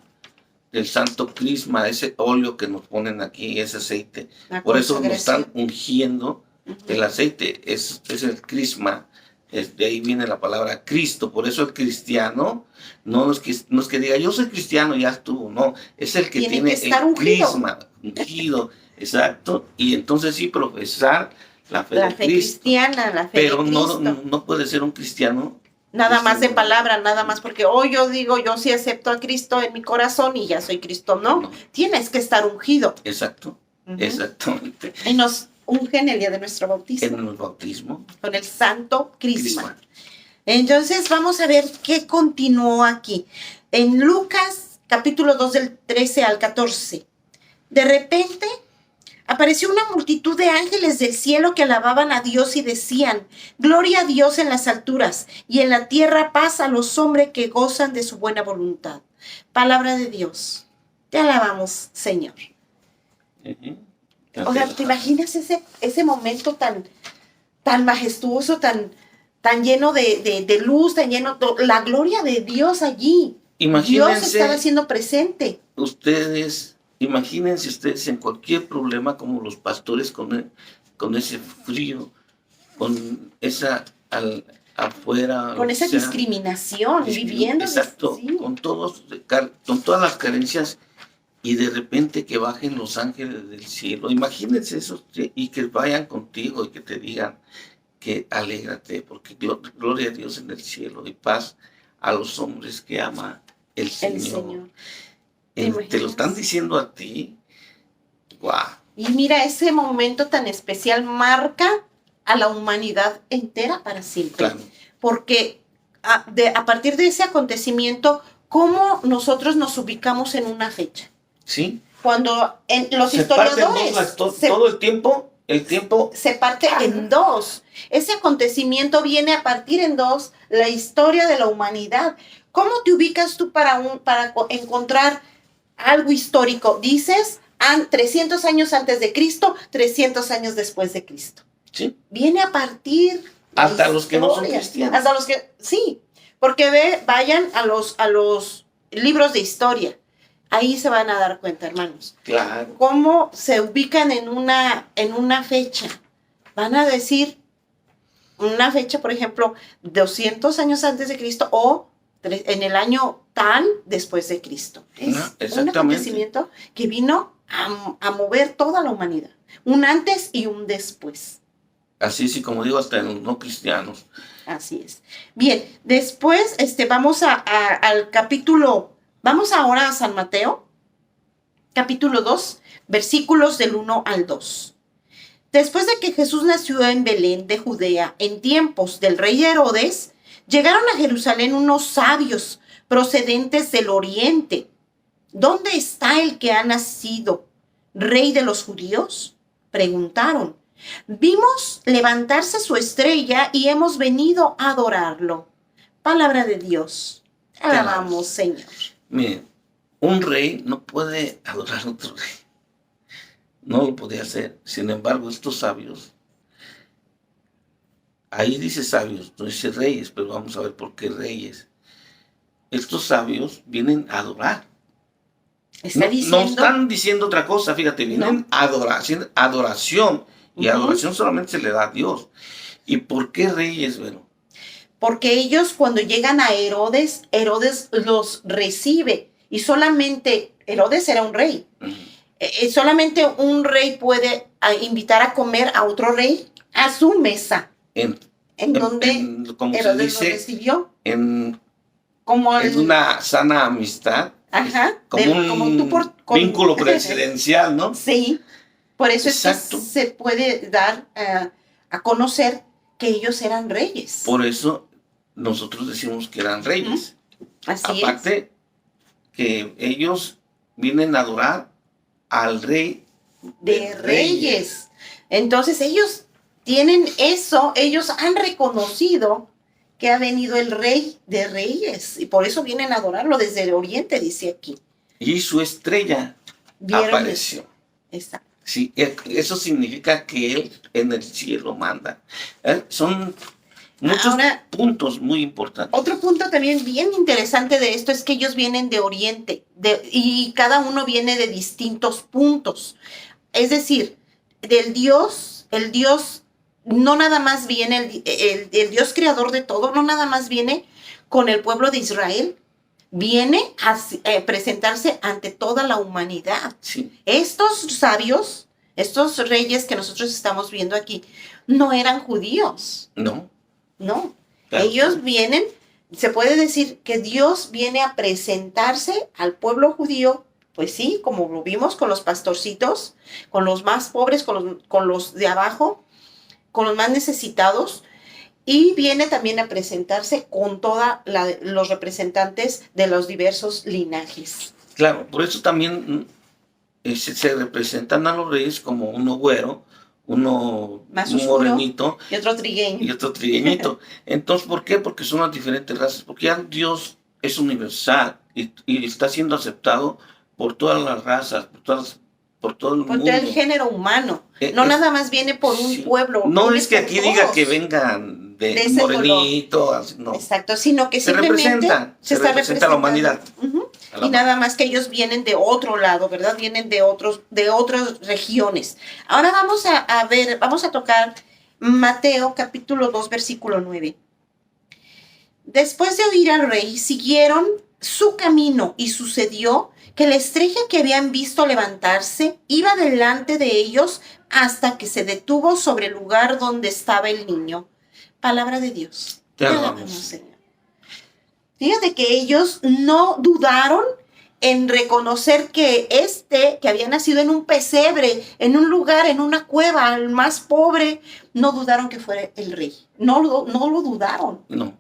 del Santo Crisma, ese óleo que nos ponen aquí, ese aceite. Por eso nos están ungiendo el aceite, es el crisma. De ahí viene la palabra Cristo. Por eso el cristiano no es que diga yo soy cristiano, ya estuvo, no, es el que tiene el crisma ungido, exacto, y entonces sí profesar la fe de Cristo, cristiana, la fe pero de Cristo. no puede ser un cristiano nada más de palabra, nada más porque yo digo, yo sí acepto a Cristo en mi corazón y ya soy Cristo, no. Tienes que estar ungido. Exacto, exactamente. Y nos ungen el día de nuestro bautismo. En el bautismo. Con el Santo Crisma. Entonces vamos a ver qué continuó aquí. En Lucas capítulo 2 del 13 al 14. De repente apareció una multitud de ángeles del cielo que alababan a Dios y decían, gloria a Dios en las alturas y en la tierra paz a los hombres que gozan de su buena voluntad. Palabra de Dios. Te alabamos, Señor. O sea, ¿te imaginas ese momento tan majestuoso, tan tan lleno de luz, tan lleno, la gloria de Dios allí. Dios estaba siendo presente. Imagínense ustedes en cualquier problema como los pastores con ese frío, con esa afuera. Con esa discriminación, viviendo. Exacto, sí. con todas las carencias, y de repente que bajen los ángeles del cielo. Imagínense eso, y que vayan contigo y que te digan que alégrate, porque gloria a Dios en el cielo y paz a los hombres que ama el Señor. Te lo están diciendo a ti. ¡Guau! Y mira, ese momento tan especial marca a la humanidad entera para siempre. Claro. Porque a partir de ese acontecimiento, ¿cómo nosotros nos ubicamos en una fecha? Sí. Cuando los historiadores... Todo el tiempo se parte en dos. Ese acontecimiento viene a partir en dos la historia de la humanidad. ¿Cómo te ubicas tú para encontrar algo histórico? Dices, 300 años antes de Cristo, 300 años después de Cristo. Sí. Viene a partir... Hasta los que no son cristianos. Hasta los que... Sí, porque vayan a los libros de historia. Ahí se van a dar cuenta, hermanos. Claro. Cómo se ubican en una fecha. Van a decir una fecha, por ejemplo, 200 años antes de Cristo o en el año tal después de Cristo. Es un acontecimiento que vino a mover toda la humanidad. Un antes y un después. Así es, y como digo, hasta en los no cristianos. Así es. Bien, después vamos al capítulo... Vamos ahora a San Mateo, capítulo 2, versículos del 1 al 2. Después de que Jesús nació en Belén de Judea, en tiempos del rey Herodes, llegaron a Jerusalén unos sabios procedentes del oriente. ¿Dónde está el que ha nacido, rey de los judíos? Preguntaron. Vimos levantarse su estrella y hemos venido a adorarlo. Palabra de Dios. Alabamos, Señor. Miren, un rey no puede adorar a otro rey. No lo podía hacer. Sin embargo, estos sabios, ahí dice sabios, no dice reyes, pero vamos a ver por qué reyes. Estos sabios vienen a adorar. No están diciendo otra cosa, fíjate, vienen a adoración. Y adoración solamente se le da a Dios. ¿Y por qué reyes, bueno? Porque ellos cuando llegan a Herodes los recibe. Y solamente, Herodes era un rey. Solamente un rey puede invitar a comer a otro rey a su mesa. ¿En donde Herodes lo recibió? En una sana amistad. Ajá. Como un vínculo presidencial, ¿no? Sí. Por eso es que se puede dar a conocer que ellos eran reyes. Por eso nosotros decimos que eran reyes. Así Aparte que ellos vienen a adorar al rey de reyes. Entonces ellos tienen eso, ellos han reconocido que ha venido el rey de reyes y por eso vienen a adorarlo desde el oriente, dice aquí. Y su estrella apareció. Exacto. Sí, eso significa que Él en el cielo manda. Son muchos puntos muy importantes. Otro punto también bien interesante de esto es que ellos vienen de Oriente y cada uno viene de distintos puntos. Es decir, el Dios no nada más viene, el Dios creador de todo, no nada más viene con el pueblo de Israel. Viene a presentarse ante toda la humanidad. Sí. Estos sabios, estos reyes que nosotros estamos viendo aquí, no eran judíos. No. Claro. Ellos vienen, se puede decir que Dios viene a presentarse al pueblo judío, pues sí, como lo vimos con los pastorcitos, con los más pobres, con los de abajo, con los más necesitados. Y viene también a presentarse con todos los representantes de los diversos linajes. Claro, por eso también se representan a los reyes como uno güero, uno más oscuro, morenito y otro trigueño. Y otro trigueñito. Entonces, ¿por qué? Porque son las diferentes razas. Porque ya Dios es universal y está siendo aceptado por todas las razas, por todo el mundo. Por todo el género humano. No nada más viene por un pueblo. No es que aquí diga que vengan de ese color. morenito, así, no. Exacto, sino que Se simplemente representan, se está representa a la humanidad. Ujú. A la Y nada más que ellos vienen de otro lado, ¿verdad? Vienen de otras regiones. Ahora vamos a ver, vamos a tocar Mateo capítulo 2, versículo 9. Después de oír al rey, siguieron su camino y sucedió que la estrella que habían visto levantarse iba delante de ellos hasta que se detuvo sobre el lugar donde estaba el niño. Palabra de Dios. Te alabamos, alabamos. Señor. Fíjate que ellos no dudaron en reconocer que que había nacido en un pesebre, en un lugar, en una cueva, el más pobre, no dudaron que fuera el rey. No lo dudaron. No.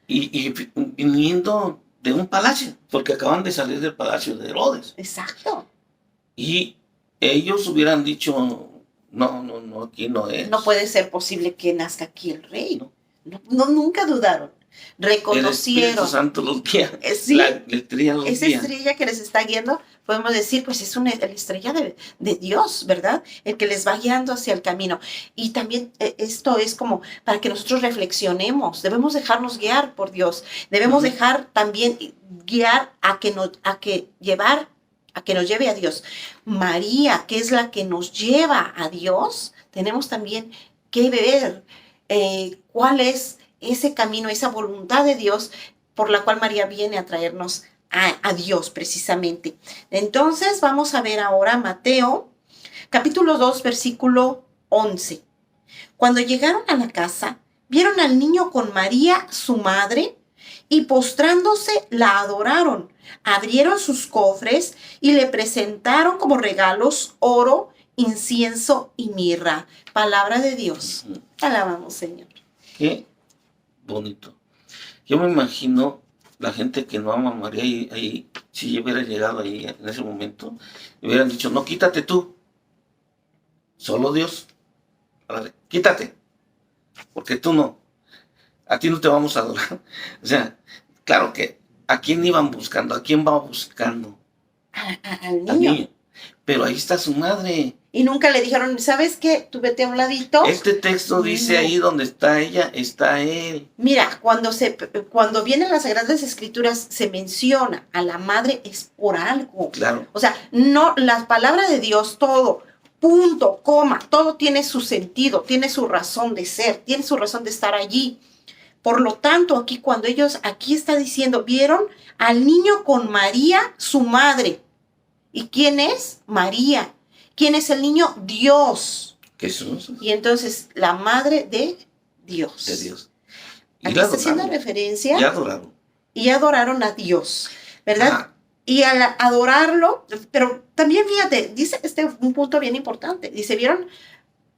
Y viniendo de un palacio, porque acaban de salir del palacio de Herodes. Exacto. Y ellos hubieran dicho, no, aquí no es. No puede ser posible que nazca aquí el rey. No. No, nunca dudaron. El Espíritu Reconocieron. Santo los guía. Sí, La estrella los esa guía. estrella que les está guiando, podemos decir, pues es la estrella de Dios, ¿verdad? El que les va guiando hacia el camino. Y también esto es como para que nosotros reflexionemos. Debemos dejarnos guiar por Dios. Debemos dejar también guiar a que nos lleve a Dios. María, que es la que nos lleva a Dios, tenemos también que ver cuál es ese camino, esa voluntad de Dios por la cual María viene a traernos a Dios precisamente. Entonces vamos a ver ahora Mateo capítulo 2 versículo 11. Cuando llegaron a la casa, vieron al niño con María, su madre, y postrándose la adoraron. Abrieron sus cofres y le presentaron como regalos oro, incienso y mirra. Palabra de Dios. Alabamos, Señor. Qué bonito. Yo me imagino la gente que no ama a María ahí, si hubiera llegado ahí en ese momento, le hubieran dicho, no, quítate tú, solo Dios, órale, quítate, porque tú no, a ti no te vamos a adorar. O sea, claro que, ¿a quién iban buscando? ¿A quién va buscando? Al Al niño. niño. Pero ahí está su madre. Y nunca le dijeron, ¿sabes qué? Tú vete a un ladito. Este texto dice No. ahí donde está ella, está él. Mira, cuando vienen las Sagradas Escrituras, se menciona a la madre es por algo. Claro. O sea, no, la palabra de Dios, todo, punto, coma, todo tiene su sentido, tiene su razón de ser, tiene su razón de estar allí. Por lo tanto, aquí está diciendo, vieron al niño con María, su madre. ¿Y quién es? María. ¿Quién es el niño? Dios. Jesús. Y entonces, la madre de Dios. De Dios. Y Aquí la está haciendo adoraron. referencia. Y adoraron. Y adoraron a Dios, ¿verdad? Ah, Y al adorarlo, pero también fíjate, dice un punto bien importante. Dice, ¿vieron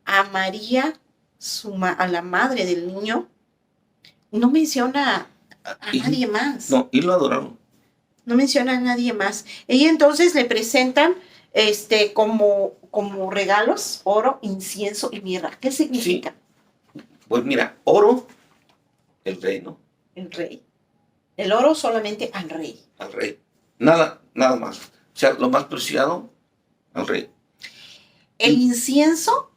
a María, a la madre del niño? No menciona a Y- nadie más. no, y lo adoraron. No menciona a nadie más. Y entonces le presentan como regalos oro, incienso y mirra. ¿Qué significa? Pues mira, oro, el rey, ¿no? El rey. El oro solamente al rey. Al rey. Nada más. O sea, lo más preciado, al rey. El incienso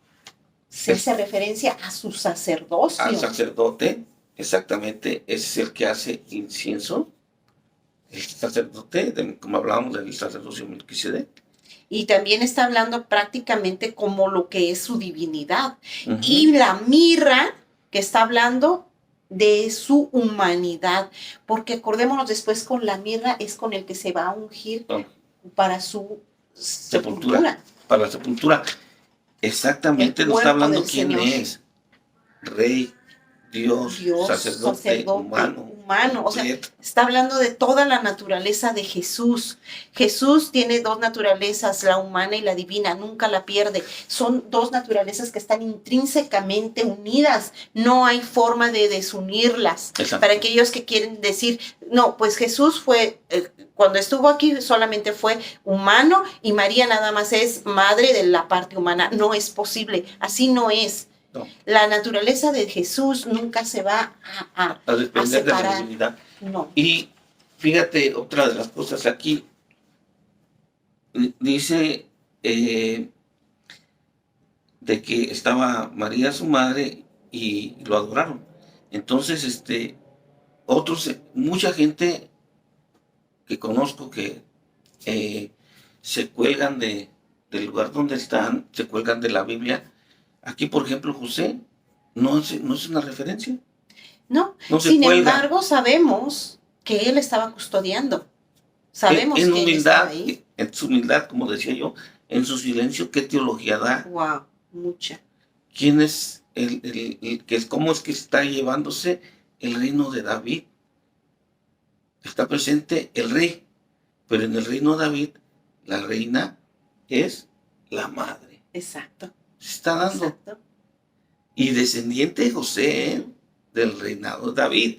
se Es- hace referencia a su sacerdocio. Al sacerdote, exactamente, ese es el que hace incienso. El sacerdote, como hablábamos del sacerdocio Melquisedec. Y también está hablando prácticamente como lo que es su divinidad. Ujú. Y la mirra, que está hablando de su humanidad. Porque acordémonos después, con la mirra es con el que se va a ungir No, para su Sepultura. sepultura. para la sepultura. Exactamente, El nos está cuerpo hablando del quién Señor. es. Rey, Dios, sacerdote, humano. O sea, completo. está hablando de toda la naturaleza de Jesús. Jesús tiene dos naturalezas, la humana y la divina, nunca la pierde. Son dos naturalezas que están intrínsecamente unidas. No hay forma de desunirlas. Exacto. Para aquellos que quieren decir, no, pues Jesús fue, cuando estuvo aquí solamente fue humano y María nada más es madre de la parte humana. No es posible, así no es. No. La naturaleza de Jesús nunca se va a A depender de la separar. divinidad. No. Y fíjate, otra de las cosas aquí, dice de que estaba María su madre y lo adoraron. Entonces, mucha gente que conozco que se cuelgan del lugar donde están, se cuelgan de la Biblia. Aquí, por ejemplo, José no es una referencia, No, no se sin cuelga. embargo, sabemos que él estaba custodiando. Sabemos En que él estaba humildad, ahí. en su humildad, como decía yo, en su silencio, ¿qué teología da? Wow, mucha. ¿Quién es cómo es que está llevándose el reino de David? Está presente el rey, pero en el reino de David, la reina es la madre. Exacto. Se está dando. Exacto. Y descendiente de José, del reinado de David.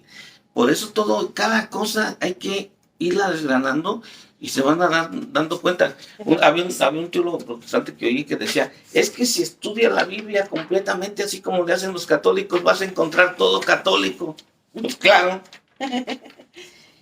Por eso cada cosa hay que irla desgranando y se van a dando cuenta. Había un teólogo protestante que oí que decía, es que si estudias la Biblia completamente así como le hacen los católicos, vas a encontrar todo católico. Pues claro.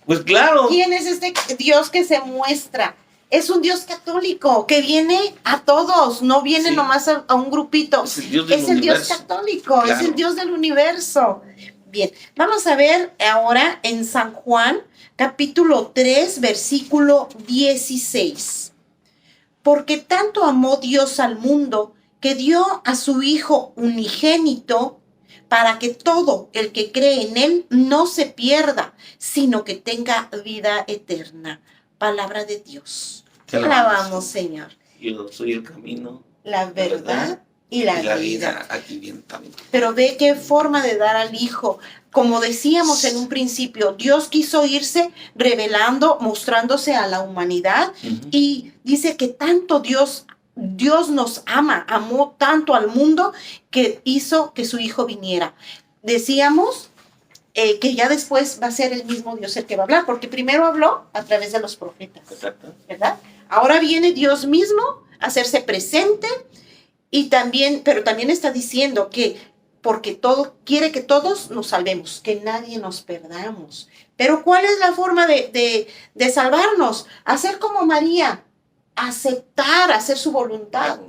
Pues claro. ¿Quién es este Dios que se muestra? Es un Dios católico que viene a todos, no viene nomás a un grupito. Es el Dios del es el Dios universo. católico, Claro. es el Dios del universo. Bien, vamos a ver ahora en San Juan, capítulo 3, versículo 16. Porque tanto amó Dios al mundo que dio a su Hijo unigénito para que todo el que cree en Él no se pierda, sino que tenga vida eterna. Palabra de Dios. Te Alabamos, Señor. Yo soy el camino, La verdad y la vida. Aquí bien también. Pero ve qué forma de dar al Hijo. Como decíamos en un principio, Dios quiso irse revelando, mostrándose a la humanidad. Y dice que tanto Dios nos amó tanto al mundo que hizo que su Hijo viniera. Decíamos que ya después va a ser el mismo Dios el que va a hablar, porque primero habló a través de los profetas. Exacto. ¿Verdad? Ahora viene Dios mismo a hacerse presente y también, pero también está diciendo que porque todo quiere que todos nos salvemos, que nadie nos perdamos. Pero ¿cuál es la forma de salvarnos? Hacer como María, aceptar, hacer su voluntad.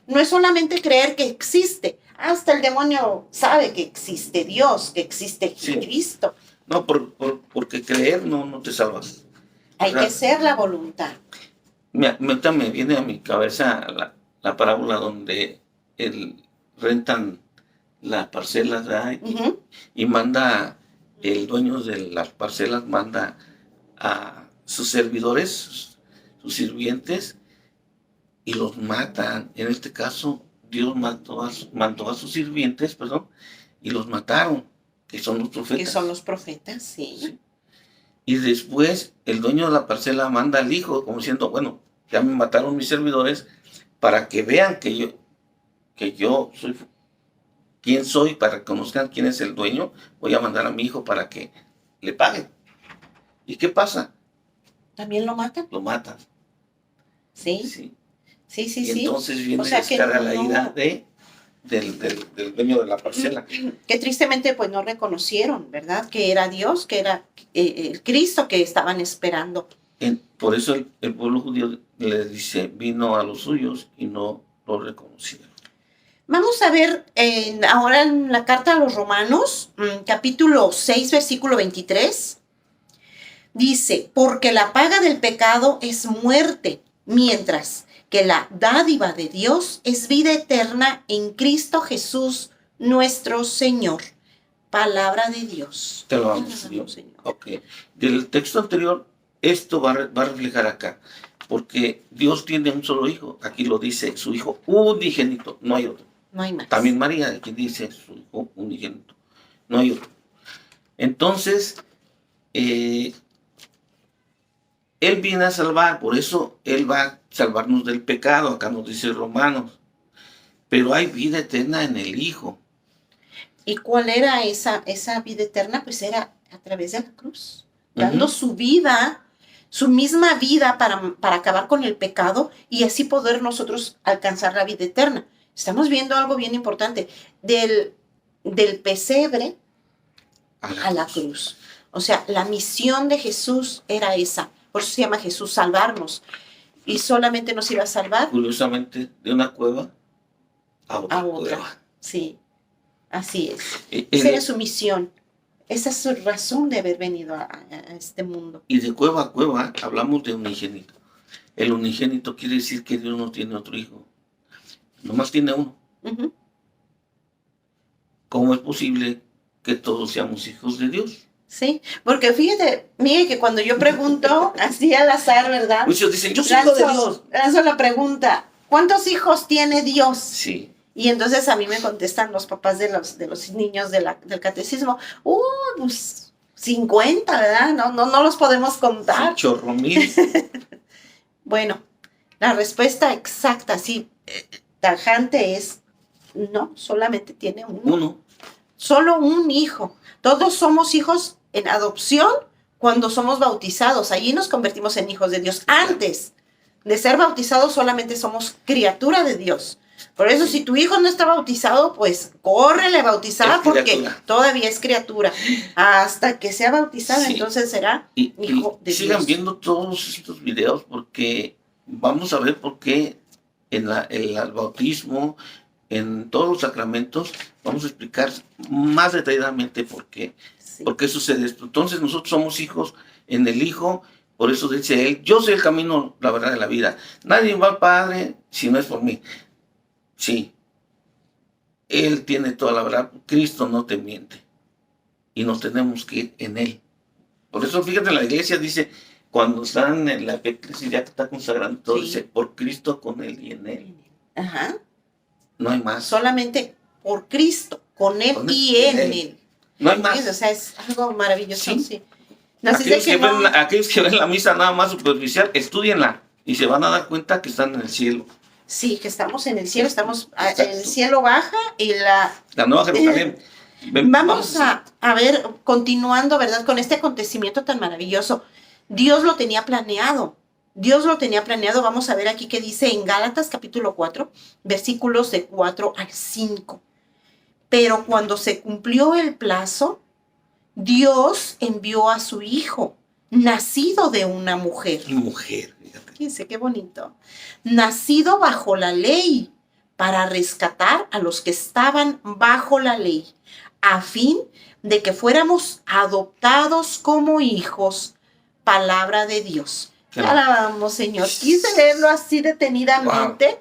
No es solamente creer que existe. Hasta el demonio sabe que existe Dios, que existe Cristo. No, porque creer no te salvas. Hay que hacer la voluntad. Me viene a mi cabeza la parábola donde rentan las parcelas, ¿verdad? Y manda, el dueño de las parcelas manda a sus servidores, sus sirvientes, y los matan. En este caso, Dios mandó a sus sirvientes, y los mataron, que son los profetas. Que son los profetas, sí. Y después el dueño de la parcela manda al hijo, como diciendo, bueno, ya me mataron mis servidores, para que vean que yo soy quién soy, para que conozcan quién es el dueño, voy a mandar a mi hijo para que le paguen. ¿Y qué pasa? ¿También lo matan? Lo matan. Sí. Sí. Y entonces viene descarga la ira del dueño de la parcela. Que tristemente pues no reconocieron, ¿verdad? Que era Dios, que era el Cristo que estaban esperando. Por eso el pueblo judío le dice, vino a los suyos y no lo reconocieron. Vamos a ver ahora en la carta a los Romanos, capítulo 6, versículo 23. Dice, porque la paga del pecado es muerte, mientras que la dádiva de Dios es vida eterna en Cristo Jesús, nuestro Señor. Palabra de Dios. Te lo vamos, Señor. Ok. Del texto anterior, esto va a reflejar acá. Porque Dios tiene un solo hijo. Aquí lo dice, su hijo unigénito. No hay otro. No hay más. También María, aquí dice su hijo unigénito. No hay otro. Entonces, Él viene a salvar. Por eso Él va a salvarnos del pecado. Acá nos dice Romanos. Pero hay vida eterna en el Hijo. ¿Y cuál era esa vida eterna? Pues era a través de la cruz. Dando su vida, su misma vida para acabar con el pecado y así poder nosotros alcanzar la vida eterna. Estamos viendo algo bien importante. Del pesebre a la cruz. O sea, la misión de Jesús era esa. Por eso se llama Jesús salvarnos. Y solamente nos iba a salvar. Curiosamente, de una cueva a otra. Cueva. Sí, así es. Esa era su misión. Esa es su razón de haber venido a este mundo. Y de cueva a cueva hablamos de unigénito. El unigénito quiere decir que Dios no tiene otro hijo. Nomás tiene uno. Ujú. ¿Cómo es posible que todos seamos hijos de Dios? Sí, porque fíjate, mire que cuando yo pregunto así al azar, ¿verdad? Muchos dicen, yo soy hijo de Dios. Lanzo la pregunta, ¿cuántos hijos tiene Dios? Sí. Y entonces a mí me contestan los papás de los niños del catecismo, pues 50, ¿verdad? No los podemos contar. Sí, chorro mil. Bueno, la respuesta exacta, sí, tajante es, no, solamente tiene uno. Uno. Solo un hijo. Todos somos hijos en adopción cuando somos bautizados. Allí nos convertimos en hijos de Dios. Antes de ser bautizados solamente somos criatura de Dios. Por eso si tu hijo no está bautizado, pues córrele a bautizar porque todavía es criatura. Hasta que sea bautizado, Sí. Entonces será hijo de Sigan Dios. viendo todos estos videos porque vamos a ver por qué en el bautismo, en todos los sacramentos, vamos a explicar más detalladamente por qué. Sí. ¿Por qué sucede esto? Entonces nosotros somos hijos en el Hijo, por eso dice él, yo soy el camino, la verdad de la vida. Nadie va al Padre si no es por mí. Sí, Él tiene toda la verdad, Cristo no te miente. Y nos tenemos que ir en Él. Por eso fíjate, la iglesia dice, cuando están en la iglesia ya que está consagrando todo, Sí. dice, por Cristo con Él y en Él. Ajá. No hay más. Solamente por Cristo, con Él Con él y y en en Él. No hay más. Sí, o sea, es algo maravilloso, Sí. sí. Así de Aquellos que ven la misa nada más superficial, estudienla y se van a dar cuenta que están en el cielo. Sí, que estamos en el cielo, estamos Exacto. el cielo baja y La Nueva Jerusalén. Vamos a ver, continuando, ¿verdad? Con este acontecimiento tan maravilloso. Dios lo tenía planeado. Dios lo tenía planeado. Vamos a ver aquí qué dice en Gálatas capítulo 4, versículos de 4 al 5. Pero cuando se cumplió el plazo, Dios envió a su hijo, nacido de una mujer. Mujer, fíjate. Fíjense qué bonito. Nacido bajo la ley, para rescatar a los que estaban bajo la ley, a fin de que fuéramos adoptados como hijos. Palabra de Dios. Claro. Alabamos, Señor. Quise leerlo así detenidamente,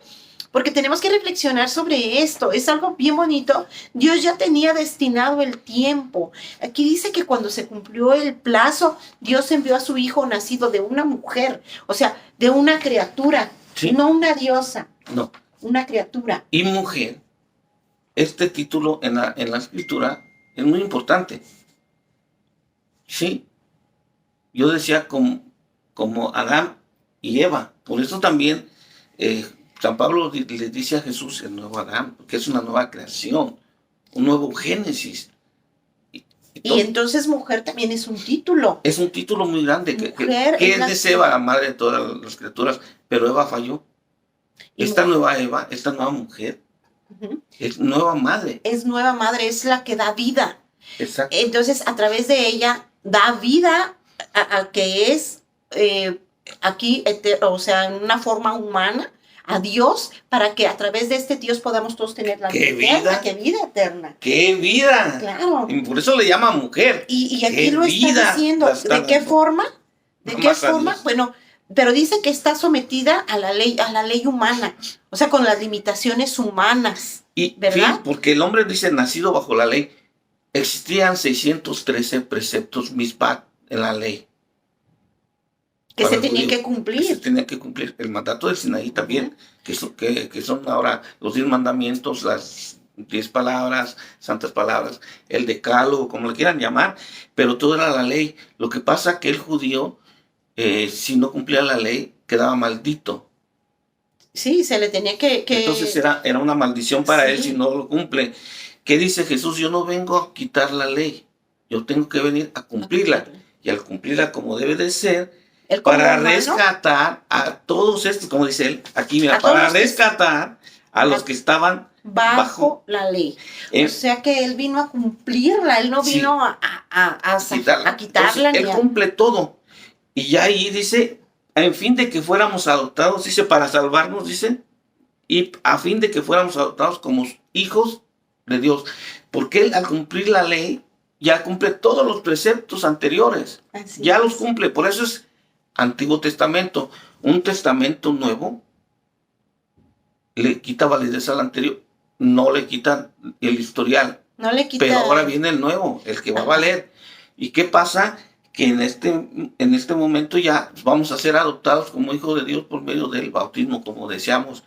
porque tenemos que reflexionar sobre esto. Es algo bien bonito. Dios ya tenía destinado el tiempo. Aquí dice que cuando se cumplió el plazo, Dios envió a su hijo nacido de una mujer, o sea, de una criatura, Sí. no una diosa, No. una criatura. Y mujer, este título en la escritura es muy importante. Sí. Yo decía como Adán y Eva. Por eso también San Pablo le dice a Jesús el nuevo Adán, porque es una nueva creación, un nuevo Génesis. Y entonces mujer también es un título. Es un título muy grande. Mujer que es la es Eva, la madre de todas las criaturas, pero Eva falló. Y Esta mujer. nueva Eva, esta nueva mujer, Ujú. es nueva madre. Es nueva madre, es la que da vida. Exacto. Entonces, a través de ella, da vida a que es aquí, o sea, en una forma humana, a Dios, para que a través de este Dios podamos todos tener la ¡Qué vida eterna. vida! ¡Qué vida eterna! ¡Qué vida! Claro. Y por eso le llama mujer. Y aquí ¡Qué lo está vida diciendo. la está ¿De qué dando! forma? ¿De qué Más a forma? Dios. Bueno, pero dice que está sometida a la ley humana, o sea, con las limitaciones humanas. Y ¿Verdad? sí, porque el hombre dice nacido bajo la ley. Existían 613 preceptos mispat en la ley. Que Para se el tenían judío, que cumplir. se tenía que cumplir. El mandato del Sinaí también, que son ahora los 10 mandamientos, las 10 palabras, santas palabras, el decálogo, como le quieran llamar, pero todo era la ley. Lo que pasa que el judío, si no cumplía la ley, quedaba maldito. Sí, se le tenía que... Entonces era una maldición para él Sí. si no lo cumple. ¿Qué dice Jesús? Yo no vengo a quitar la ley, yo tengo que venir a cumplirla. Y al cumplirla como debe de ser, Él como para humano, rescatar a todos estos, como dice él, aquí mira, A todos para los que- rescatar a los que estaban bajo la ley. en O sea que él vino a cumplirla, él no Sí. vino a quitarla. Entonces, él cumple todo. Y ya ahí dice, en fin de que fuéramos adoptados, dice, para salvarnos, dice, y a fin de que fuéramos adoptados como hijos de Dios. Porque él al cumplir la ley, ya cumple todos los preceptos anteriores. Así Ya es. los cumple. Por eso es Antiguo Testamento. Un testamento nuevo le quita validez al anterior. No le quita el historial. No le quita. Pero ahora viene el nuevo, el que va a valer. ¿Y qué pasa? Que en este momento ya vamos a ser adoptados como hijos de Dios por medio del bautismo, como deseamos.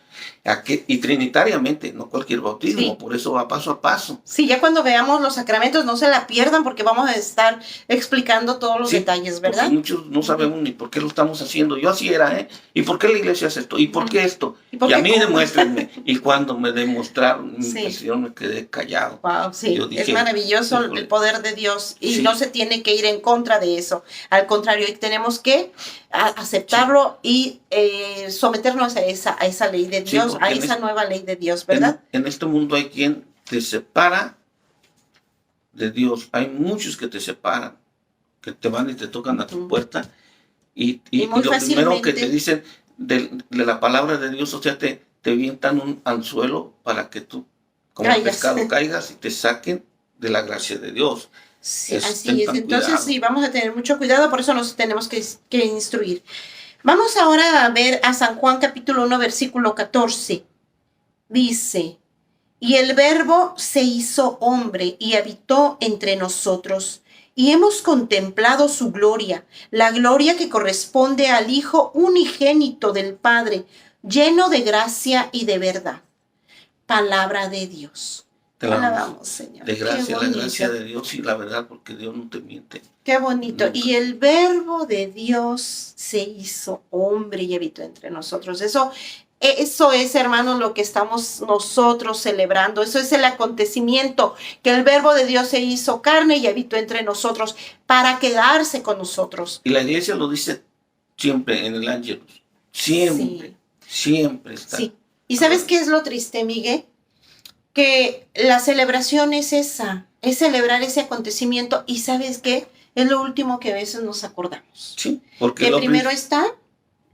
Y trinitariamente, no cualquier bautismo. Sí. Por eso va paso a paso. Sí, ya cuando veamos los sacramentos no se la pierdan porque vamos a estar explicando todos los Sí, detalles, ¿verdad? Porque muchos no sabemos ni por qué lo estamos haciendo. Yo así era, ¿eh? ¿Y por qué la iglesia hace esto? ¿Y por qué esto? ¿Y por Y a qué mí cómo? demuéstrenme. Y cuando me demostraron, Sí. yo me quedé callado. Wow, sí, Yo dije, es maravilloso híjole. el poder de Dios y Sí. no se tiene que ir en contra de eso. Al contrario, tenemos que aceptarlo y someternos a esa ley de Sí, Dios, porque a en esa es- nueva ley de Dios, ¿verdad? En este mundo hay quien te separa de Dios. Hay muchos que te separan, que te van y te tocan a tu Ujú. puerta Y y muy lo primero que fácilmente- te dicen de la palabra de Dios, o sea, te avientan un anzuelo para que tú, como Caigas. pescado, caigas y te saquen de la gracia de Dios. Sí, ten así es. tan Entonces cuidado. sí, vamos a tener mucho cuidado, por eso nos tenemos que instruir. Vamos ahora a ver a San Juan capítulo 1, versículo 14. Dice, y el Verbo se hizo hombre y habitó entre nosotros, y hemos contemplado su gloria, la gloria que corresponde al Hijo unigénito del Padre, lleno de gracia y de verdad. Palabra de Dios. Te la Alabamos, Señor. de Qué gracia, la bonito. gracia de Dios y la verdad, porque Dios no te miente. Qué bonito. Nunca. Y el Verbo de Dios se hizo hombre y habitó entre nosotros. Eso es, hermanos, lo que estamos nosotros celebrando. Eso es el acontecimiento, que el Verbo de Dios se hizo carne y habitó entre nosotros para quedarse con nosotros. Y la iglesia lo dice siempre en el Ángelus. Siempre, siempre está. Sí. ¿Y sabes qué es lo triste, Miguel? Que la celebración es esa, es celebrar ese acontecimiento. ¿Y sabes qué? Es lo último que a veces nos acordamos. Sí, porque Que lo primero están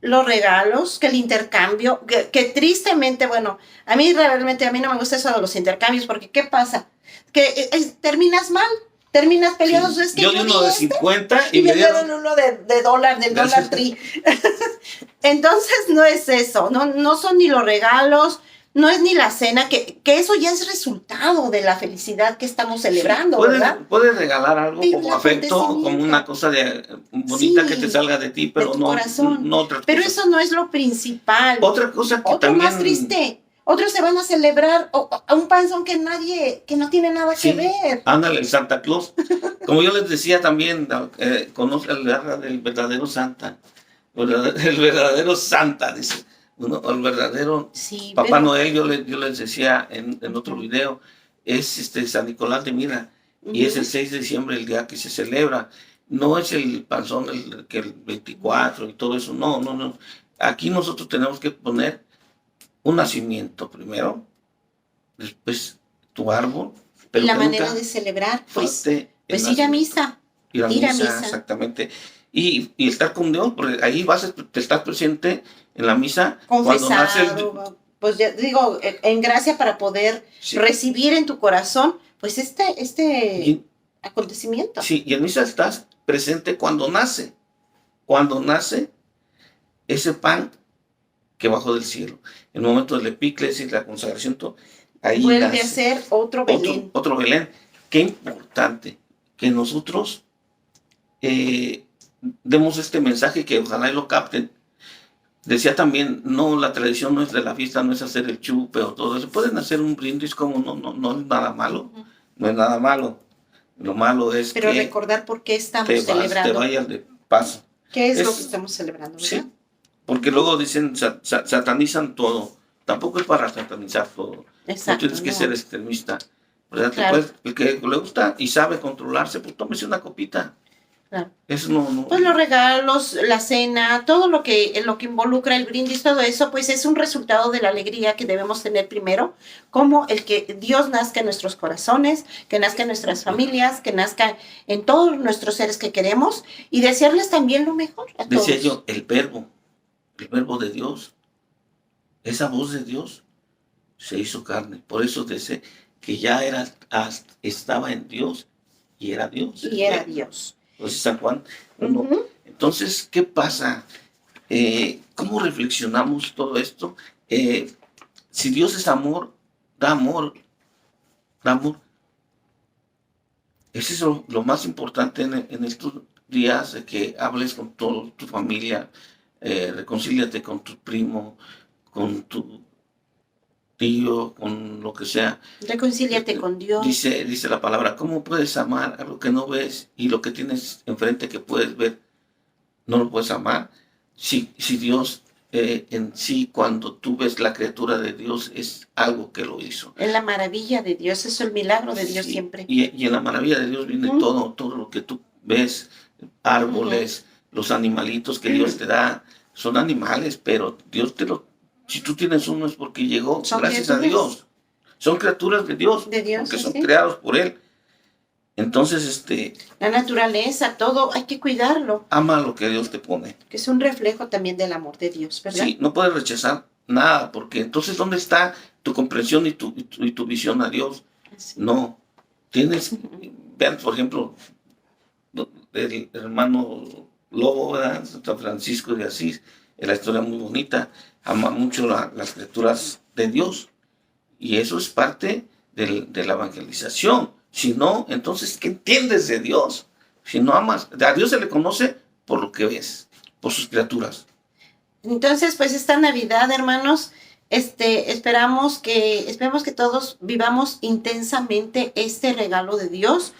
los regalos, que el intercambio, que tristemente, bueno, a mí realmente no me gusta eso de los intercambios, porque ¿qué pasa? Que terminas mal, terminas peleados. Sí. Es que Yo di uno de 50 y y me me dieron. dieron uno de dólar, del Dollar Tree. Entonces no es eso, no son ni los regalos, no es ni la cena, que eso ya es resultado de la felicidad que estamos celebrando, ¿verdad? Puedes regalar algo Sí, como un afecto, acontecimiento. como una cosa bonita Sí, que te salga de ti, pero tu no, corazón. no otras Pero cosas. eso no es lo principal. Otra cosa que Otro también. más triste. Otros se van a celebrar a un panzón que no tiene nada Sí, que ver. ándale, el Santa Claus. Como yo les decía también, conoce el del verdadero Santa. El verdadero Santa, dice. El verdadero Sí, Papá pero- Noel, yo les decía en otro video, es San Nicolás de Mira. Y es el 6 de diciembre el día que se celebra. No es el panzón que el 24 y todo eso. No. Aquí nosotros tenemos que poner un nacimiento primero, después tu árbol. Pero y la que manera nunca de celebrar, pues falte el ir a nacimiento. misa. Ir a ir a misa, misa. exactamente. Y estar con Dios, porque ahí te estás presente en la misa cuando nace Confesar, pues ya digo, en gracia para poder Sí. recibir en tu corazón, pues este Y- acontecimiento. Sí, y en misa estás presente cuando nace. Cuando nace ese pan que bajó del cielo. En el momento del epíclesis y la consagración, todo, ahí Vuelve nace a ser otro Belén. otro Belén. Qué importante que nosotros demos este mensaje, que ojalá y lo capten. Decía también, no, la tradición no es de la fiesta, no es hacer el chupe o todo eso. Pueden hacer un brindis como no es nada malo. Ujú. No es nada malo. Lo malo es Pero que recordar por qué estamos te celebrando. vayas de paso. ¿Qué es lo Es- que estamos celebrando, Sí, verdad? porque luego dicen, satanizan todo. Tampoco es para satanizar todo. Exacto. No tienes que no. ser extremista. ¿Verdad? Claro. El que le gusta y sabe controlarse, pues tómese una copita. Claro. Eso no. Pues los regalos, la cena, todo lo que involucra el brindis, todo eso, pues es un resultado de la alegría que debemos tener primero, como el que Dios nazca en nuestros corazones, que nazca en nuestras familias, que nazca en todos nuestros seres que queremos y desearles también lo mejor a todos. Decía yo, el verbo de Dios, esa voz de Dios se hizo carne. Por eso dice que ya estaba en Dios y era Dios. Y era Dios. Entonces San Juan 1. Ujú. Entonces, ¿qué pasa? ¿Cómo reflexionamos todo esto? Si Dios es amor, da amor, da amor. Eso es lo más importante en estos días, de que hables con toda tu familia, reconcíliate con tu primo, con tu tío, con lo que sea. Reconcíliate con Dios. Dice la palabra, ¿cómo puedes amar a lo que no ves y lo que tienes enfrente que puedes ver, no lo puedes amar? Si Dios en sí, cuando tú ves la criatura de Dios, es algo que lo hizo. Es la maravilla de Dios, es el milagro de Dios Sí, siempre. y en la maravilla de Dios viene todo lo que tú ves, árboles, los animalitos que Dios te da, son animales, pero Dios si tú tienes uno es porque llegó, Son gracias a criaturas. Dios. Son criaturas de Dios, porque son Sí. creados por Él. Entonces, La naturaleza, todo, hay que cuidarlo, ama lo que Dios te pone. que es un reflejo también del amor de Dios, ¿verdad? Sí, no puedes rechazar nada, porque entonces, ¿dónde está tu comprensión y tu visión a Dios? Así. No. Vean, por ejemplo, el hermano Lobo, ¿verdad? San Francisco de Asís, es la historia muy bonita, ama mucho las criaturas de Dios, y eso es parte de la evangelización. Si no, entonces, ¿qué entiendes de Dios? Si no amas, a Dios se le conoce por lo que ves, por sus criaturas. Entonces, pues esta Navidad, hermanos, esperamos que todos vivamos intensamente este regalo de Dios,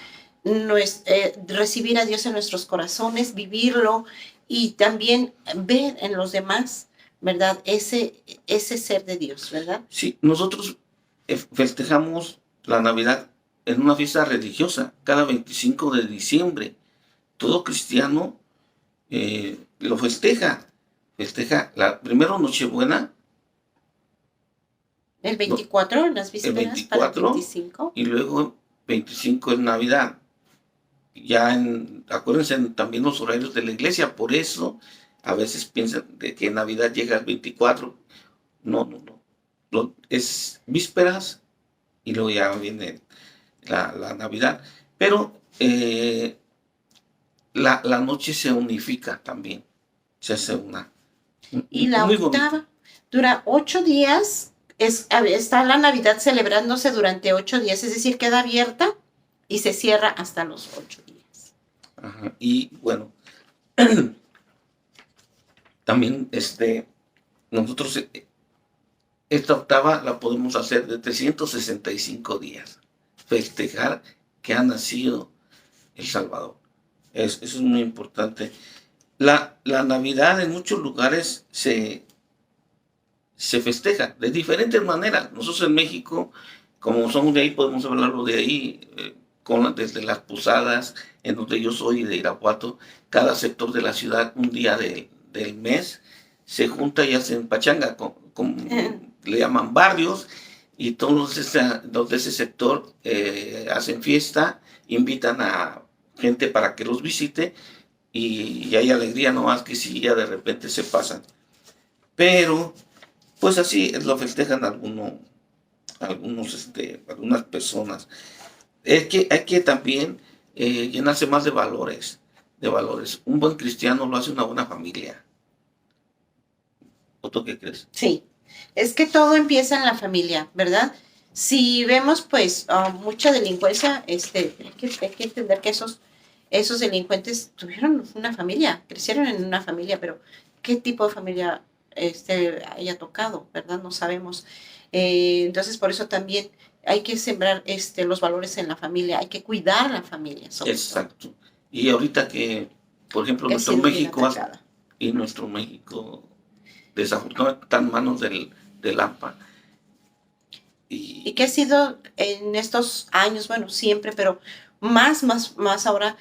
recibir a Dios en nuestros corazones, vivirlo y también ver en los demás, ¿verdad? Ese ser de Dios, ¿verdad? Sí, nosotros festejamos la Navidad en una fiesta religiosa cada 25 de diciembre. Todo cristiano lo festeja. Festeja primero Nochebuena. El 24, en las vísperas, el 24, para el 25. Y luego 25 es Navidad. Acuérdense también los horarios de la iglesia, por eso a veces piensan de que Navidad llega al 24. No. Es vísperas y luego ya viene la Navidad. Pero la noche se unifica también, se hace una. Y la octava dura 8 días, está la Navidad celebrándose durante 8 días, es decir, queda abierta y se cierra hasta los 8 días. Ajá. Y bueno, también nosotros esta octava la podemos hacer de 365 días, festejar que ha nacido el Salvador. Eso es muy importante. La Navidad en muchos lugares se festeja de diferentes maneras. Nosotros en México, como somos de ahí, podemos hablarlo de ahí, desde las posadas, en donde yo soy de Irapuato, cada sector de la ciudad, un día del mes, se junta y hacen pachanga, le llaman barrios, y todos los de ese sector hacen fiesta, invitan a gente para que los visite, y hay alegría, no más que si ya de repente se pasan. Pero, pues así lo festejan algunas personas. Hay que también llenarse más de valores. Un buen cristiano lo hace una buena familia. ¿O tú qué crees? Sí, es que todo empieza en la familia, ¿verdad? Si vemos, pues, mucha delincuencia, hay que entender que esos delincuentes tuvieron una familia, crecieron en una familia, pero ¿qué tipo de familia haya tocado, verdad? No sabemos. Entonces, por eso también hay que sembrar los valores en la familia, hay que cuidar a la familia. Exacto. Y ahorita que, por ejemplo, nuestro México desafortunadamente está en manos del AMPA. Y que ha sido en estos años, bueno, siempre, pero más ahora,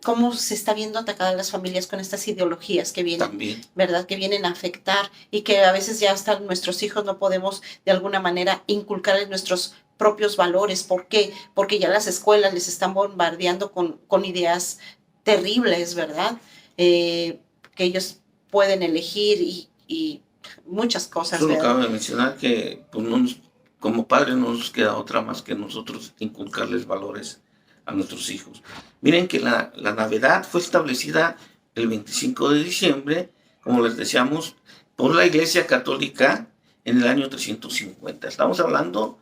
cómo se está viendo atacadas las familias con estas ideologías que vienen, también, ¿verdad? Que vienen a afectar y que a veces ya hasta nuestros hijos no podemos de alguna manera inculcarles nuestros propios valores. ¿Por qué? Porque ya las escuelas les están bombardeando con ideas terribles, ¿verdad? Que ellos pueden elegir y muchas cosas. Solo cabe mencionar que pues, como padres no nos queda otra más que nosotros inculcarles valores a nuestros hijos. Miren que la Navidad fue establecida el 25 de diciembre, como les decíamos, por la Iglesia Católica en el año 350. Estamos hablando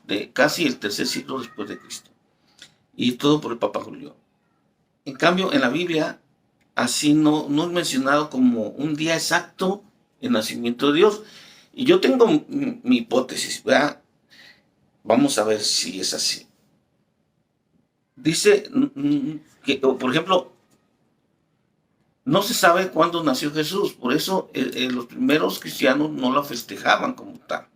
de casi el tercer siglo después de Cristo. Y todo por el Papa Julio. En cambio, en la Biblia, así no es mencionado como un día exacto el nacimiento de Dios. Y yo tengo mi hipótesis, ¿verdad? Vamos a ver si es así. Dice que, por ejemplo, no se sabe cuándo nació Jesús, por eso los primeros cristianos no lo festejaban como tal,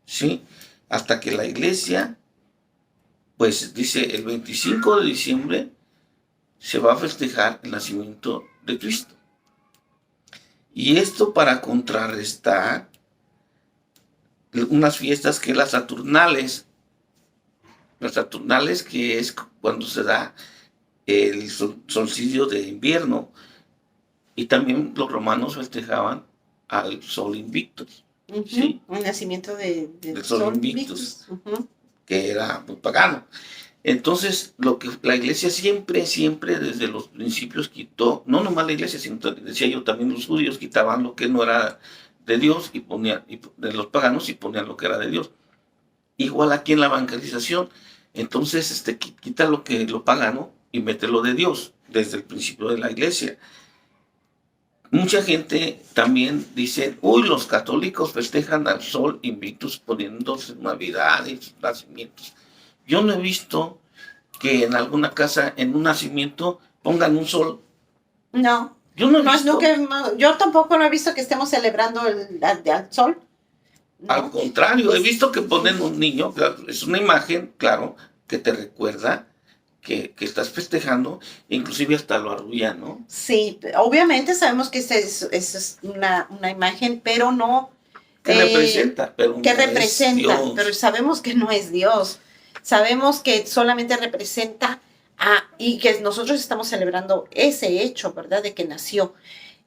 ¿sí? Hasta que la iglesia, pues dice, el 25 de diciembre se va a festejar el nacimiento de Cristo. Y esto para contrarrestar unas fiestas que las Saturnales, que es cuando se da el solsticio de invierno, y también los romanos festejaban al Sol Invictus, ¿sí? El nacimiento del Sol Invictus, que era muy pagano. Entonces, lo que la iglesia siempre, desde los principios quitó, no nomás la iglesia, sino decía yo, también los judíos quitaban lo que no era de Dios y ponían, de los paganos, y ponían lo que era de Dios. Igual aquí en la evangelización, entonces quita lo pagano y mete lo de Dios, desde el principio de la iglesia. Mucha gente también dice, los católicos festejan al Sol Invictus poniéndose Navidad y sus nacimientos. Yo no he visto que en alguna casa, en un nacimiento, pongan un sol. No. Yo no he visto. Yo tampoco no he visto que estemos celebrando al sol. No. Al contrario, he visto que ponen un niño, es una imagen, claro, que te recuerda que estás festejando, inclusive hasta lo arrullan, ¿no? Sí, obviamente sabemos que esa es una imagen, pero no... Que representa, pero que no representa, es Dios. pero sabemos que no es Dios. Sabemos que solamente representa y que nosotros estamos celebrando ese hecho, ¿verdad? De que nació.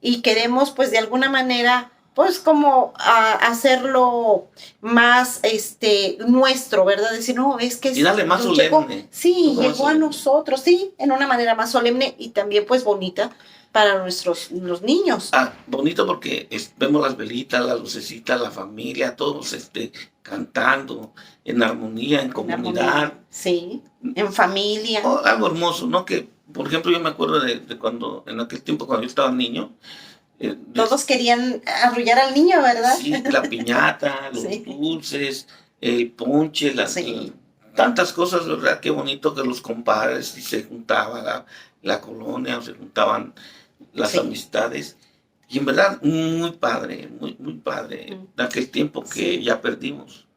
Y queremos, pues, de alguna manera, pues, como hacerlo más, nuestro, ¿verdad? Decir, no, es que... Y darle más solemne. Sí, llegó a nosotros, sí, en una manera más solemne y también, pues, bonita para los niños. Bonito porque vemos las velitas, las lucecitas, la familia, todos cantando en armonía, en comunidad. Sí, en familia. Algo hermoso, ¿no? Que, por ejemplo, yo me acuerdo de cuando, en aquel tiempo cuando yo estaba niño. Todos querían arrullar al niño, ¿verdad? Sí, la piñata, los dulces, el ponche, tantas cosas, ¿verdad? Qué bonito que los compadres y se juntaba la colonia, se juntaban las amistades. Y en verdad, muy padre, muy padre. De aquel tiempo que ya perdimos.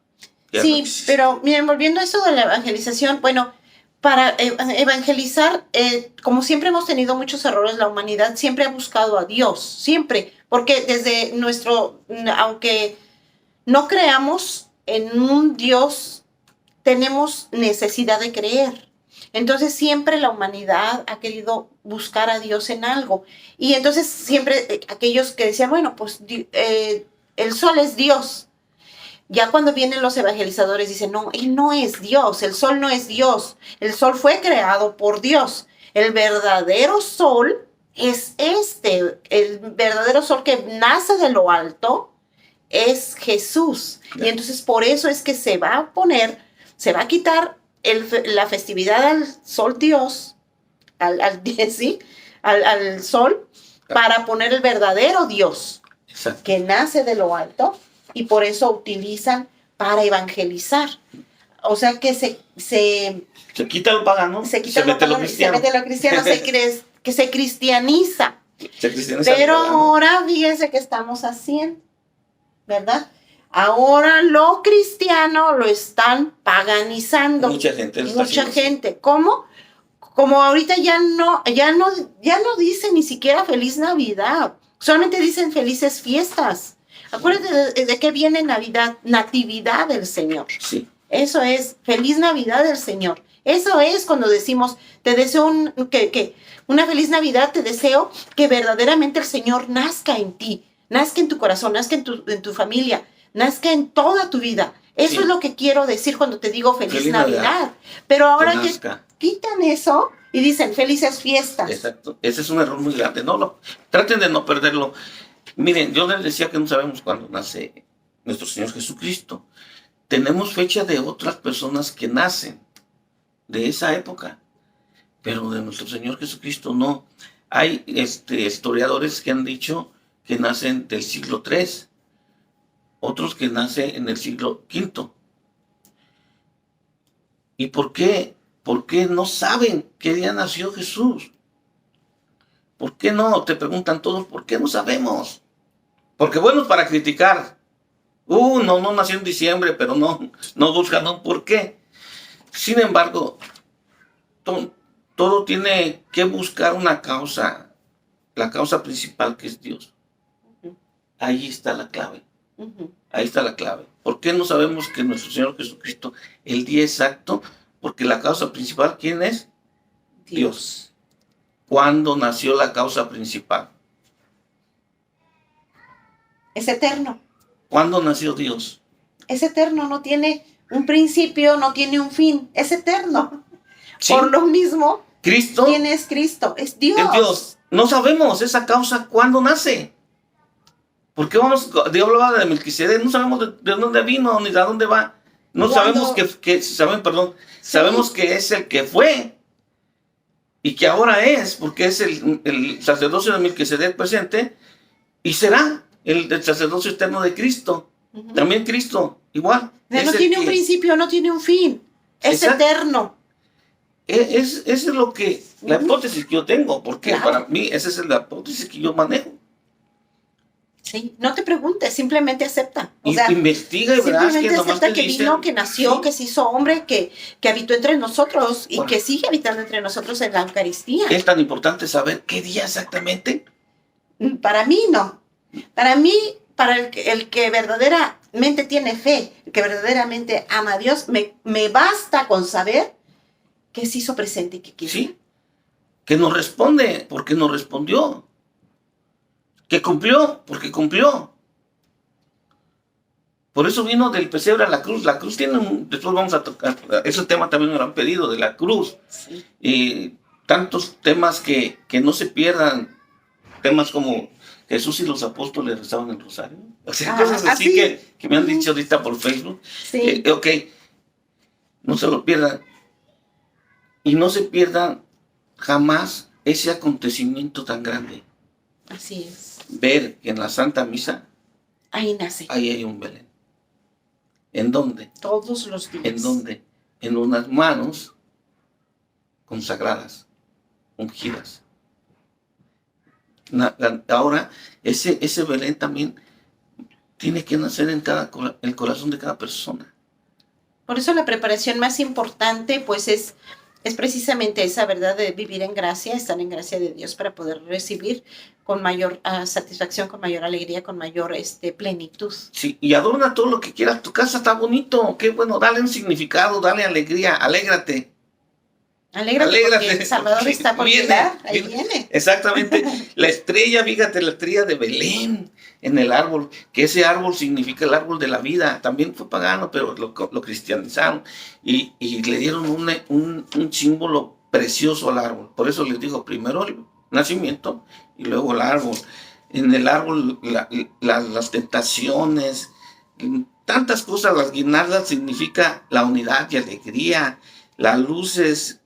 Sí, pero miren, volviendo a eso de la evangelización, bueno, para evangelizar, como siempre hemos tenido muchos errores, la humanidad siempre ha buscado a Dios, siempre, porque desde aunque no creamos en un Dios, tenemos necesidad de creer. Entonces siempre la humanidad ha querido buscar a Dios en algo. Y entonces siempre aquellos que decían, bueno, pues el sol es Dios. Ya cuando vienen los evangelizadores dicen, no, él no es Dios, el sol no es Dios. El sol fue creado por Dios. El verdadero sol es el verdadero sol que nace de lo alto es Jesús. Y entonces por eso es que se va a quitar la festividad al sol Dios, al sol, para poner el verdadero Dios. Exacto. Que nace de lo alto, y por eso utilizan para evangelizar. O sea que se quita lo pagano, se mete lo cristiano, que se cristianiza. Pero ahora fíjense que estamos haciendo, ¿verdad? Ahora lo cristiano lo están paganizando. Mucha gente. ¿Cómo? Como ahorita ya no dicen ni siquiera Feliz Navidad. Solamente dicen Felices Fiestas. Acuérdate de qué viene Navidad, Natividad del Señor. Sí. Eso es, Feliz Navidad del Señor. Eso es cuando decimos, te deseo una feliz Navidad, te deseo que verdaderamente el Señor nazca en ti, nazca en tu corazón, nazca en tu familia, nazca en toda tu vida. Eso es lo que quiero decir cuando te digo feliz Navidad. Pero ahora quitan eso y dicen felices fiestas. Exacto. Ese es un error muy grande. Traten de no perderlo. Miren, yo les decía que no sabemos cuándo nace nuestro Señor Jesucristo. Tenemos fecha de otras personas que nacen de esa época, pero de nuestro Señor Jesucristo no. Hay historiadores que han dicho que nacen del siglo III, otros que nacen en el siglo V. ¿Y por qué? ¿Por qué no saben qué día nació Jesús? ¿Por qué no? Te preguntan todos, ¿por qué no sabemos? Porque buenos para criticar. No nació en diciembre, pero no buscan un por qué. Sin embargo, todo tiene que buscar una causa, la causa principal que es Dios. Ahí está la clave. Ahí está la clave. ¿Por qué no sabemos que nuestro Señor Jesucristo, el día exacto? Porque la causa principal, ¿quién es? Dios. ¿Cuándo nació la causa principal? Es eterno. ¿Cuándo nació Dios? Es eterno, no tiene un principio, no tiene un fin, es eterno. ¿Sí? Por lo mismo, Cristo. ¿quién es Cristo? Es Dios. Es Dios. No sabemos esa causa cuándo nace. ¿Por qué Dios hablaba de Melquisedec? No sabemos de dónde vino ni de dónde va. No sabemos sabemos que es el que fue y que ahora es, porque es el sacerdocio de Melquisedec presente y será el sacerdocio eterno de Cristo. También Cristo, igual. No tiene un principio, no tiene un fin. Es eterno. Esa es la hipótesis que yo tengo, porque para mí esa es la hipótesis que yo manejo. Sí, no te preguntes, simplemente acepta. Investiga y verás que nomás acepta que vino, que nació, sí, que se hizo hombre, que habitó entre nosotros y que sigue habitando entre nosotros en la Eucaristía. ¿Es tan importante saber qué día exactamente? Para mí no. Para mí, para el que verdaderamente tiene fe, el que verdaderamente ama a Dios, me basta con saber que se hizo presente y que quiso. Sí, que nos responde, porque nos respondió. Que cumplió, porque cumplió. Por eso vino del pesebre a la cruz. La cruz tiene después vamos a tocar, ese tema también me lo han pedido, de la cruz. Sí. Y tantos temas que no se pierdan, temas como Jesús y los apóstoles rezaban el rosario. O sea, cosas así que me han dicho ahorita por Facebook. Sí. Ok, no se lo pierdan. Y no se pierdan jamás ese acontecimiento tan grande. Así es. Ver que en la Santa Misa, ahí nace. ahí hay un Belén. ¿En dónde? Todos los días. ¿En dónde? En unas manos consagradas, ungidas. Ahora, ese Belén también tiene que nacer en el corazón de cada persona. Por eso la preparación más importante, pues, es precisamente esa, ¿verdad? De vivir en gracia, estar en gracia de Dios para poder recibir con mayor satisfacción, con mayor alegría, con mayor plenitud. Sí, y adorna todo lo que quieras. Tu casa está bonito, qué bueno, dale un significado, dale alegría, alégrate. Alégrate porque el Salvador está por llegar, ahí viene. Exactamente. La estrella, fíjate, la estrella de Belén en el árbol, que ese árbol significa el árbol de la vida. También fue pagano, pero lo cristianizaron y le dieron un símbolo precioso al árbol. Por eso les digo, primero el nacimiento y luego el árbol. En el árbol las tentaciones, tantas cosas, las guirnaldas significa la unidad y alegría, las luces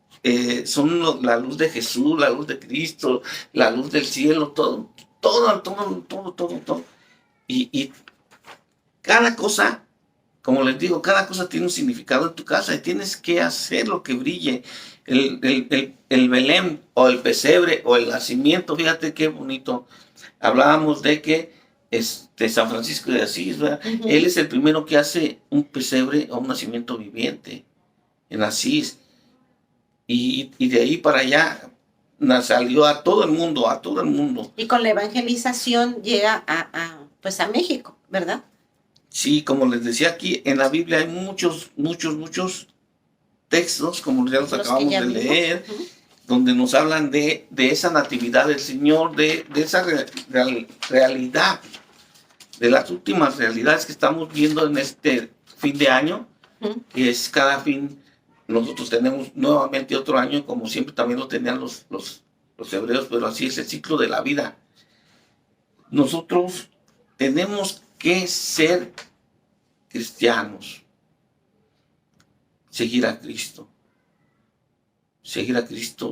son la luz de Jesús, la luz de Cristo, la luz del cielo, todo. Y cada cosa, como les digo, cada cosa tiene un significado en tu casa y tienes que hacer lo que brille. El Belén o el pesebre o el nacimiento, fíjate qué bonito. Hablábamos de que San Francisco de Asís, ¿verdad? Uh-huh. Él es el primero que hace un pesebre o un nacimiento viviente en Asís. Y de ahí para allá salió a todo el mundo, Y con la evangelización llega a México, ¿verdad? Sí, como les decía aquí, en la Biblia hay muchos textos, como ya los acabamos de leer, donde nos hablan de esa natividad del Señor, de esa realidad, de las últimas realidades que estamos viendo en este fin de año, que es cada fin nosotros tenemos nuevamente otro año, como siempre también lo tenían los hebreos, pero así es el ciclo de la vida. Nosotros tenemos que ser cristianos, seguir a Cristo,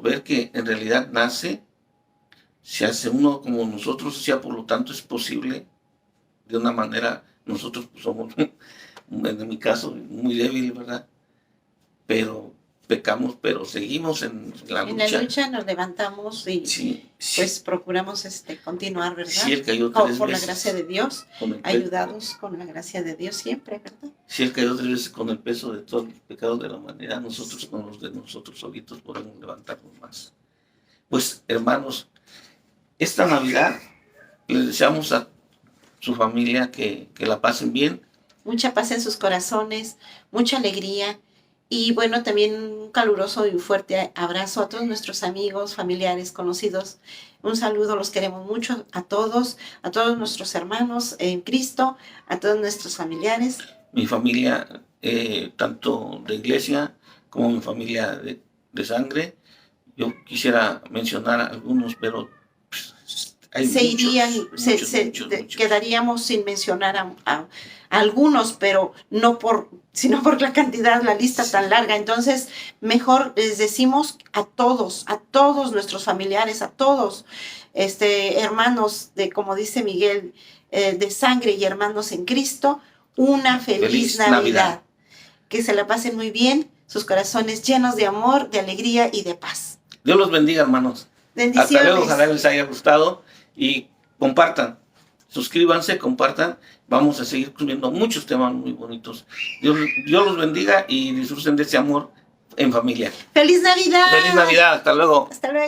ver que en realidad nace, se hace uno como nosotros, o sea, por lo tanto es posible de una manera, nosotros pues, somos, en mi caso, muy débil, ¿verdad? Pero pecamos, pero seguimos en la lucha. En la lucha nos levantamos y sí, pues procuramos continuar, ¿verdad? Si él cayó por 3 la veces gracia de Dios, con el ayudados con la gracia de Dios siempre, ¿verdad? Si él cayó 3 veces con el peso de todos los pecados de la humanidad, nosotros con los de nosotros solitos podemos levantarnos más. Pues, hermanos, esta Navidad les deseamos a su familia que la pasen bien. Mucha paz en sus corazones, mucha alegría. Y bueno, también un caluroso y fuerte abrazo a todos nuestros amigos, familiares, conocidos. Un saludo, los queremos mucho a todos nuestros hermanos en Cristo, a todos nuestros familiares. Mi familia, tanto de iglesia como mi familia de sangre. Yo quisiera mencionar algunos, pero pues, hay muchos. Quedaríamos sin mencionar a algunos, pero sino por la cantidad, la lista tan larga. Entonces, mejor les decimos a todos nuestros familiares, a todos, hermanos como dice Miguel, de sangre y hermanos en Cristo, una feliz Navidad. Que se la pasen muy bien, sus corazones llenos de amor, de alegría y de paz. Dios los bendiga, hermanos. Bendiciones. Hasta luego, ojalá les haya gustado y compartan, suscríbanse, compartan. Vamos a seguir subiendo muchos temas muy bonitos. Dios los bendiga y disfruten de ese amor en familia. ¡Feliz Navidad! ¡Feliz Navidad! Hasta luego. Hasta luego.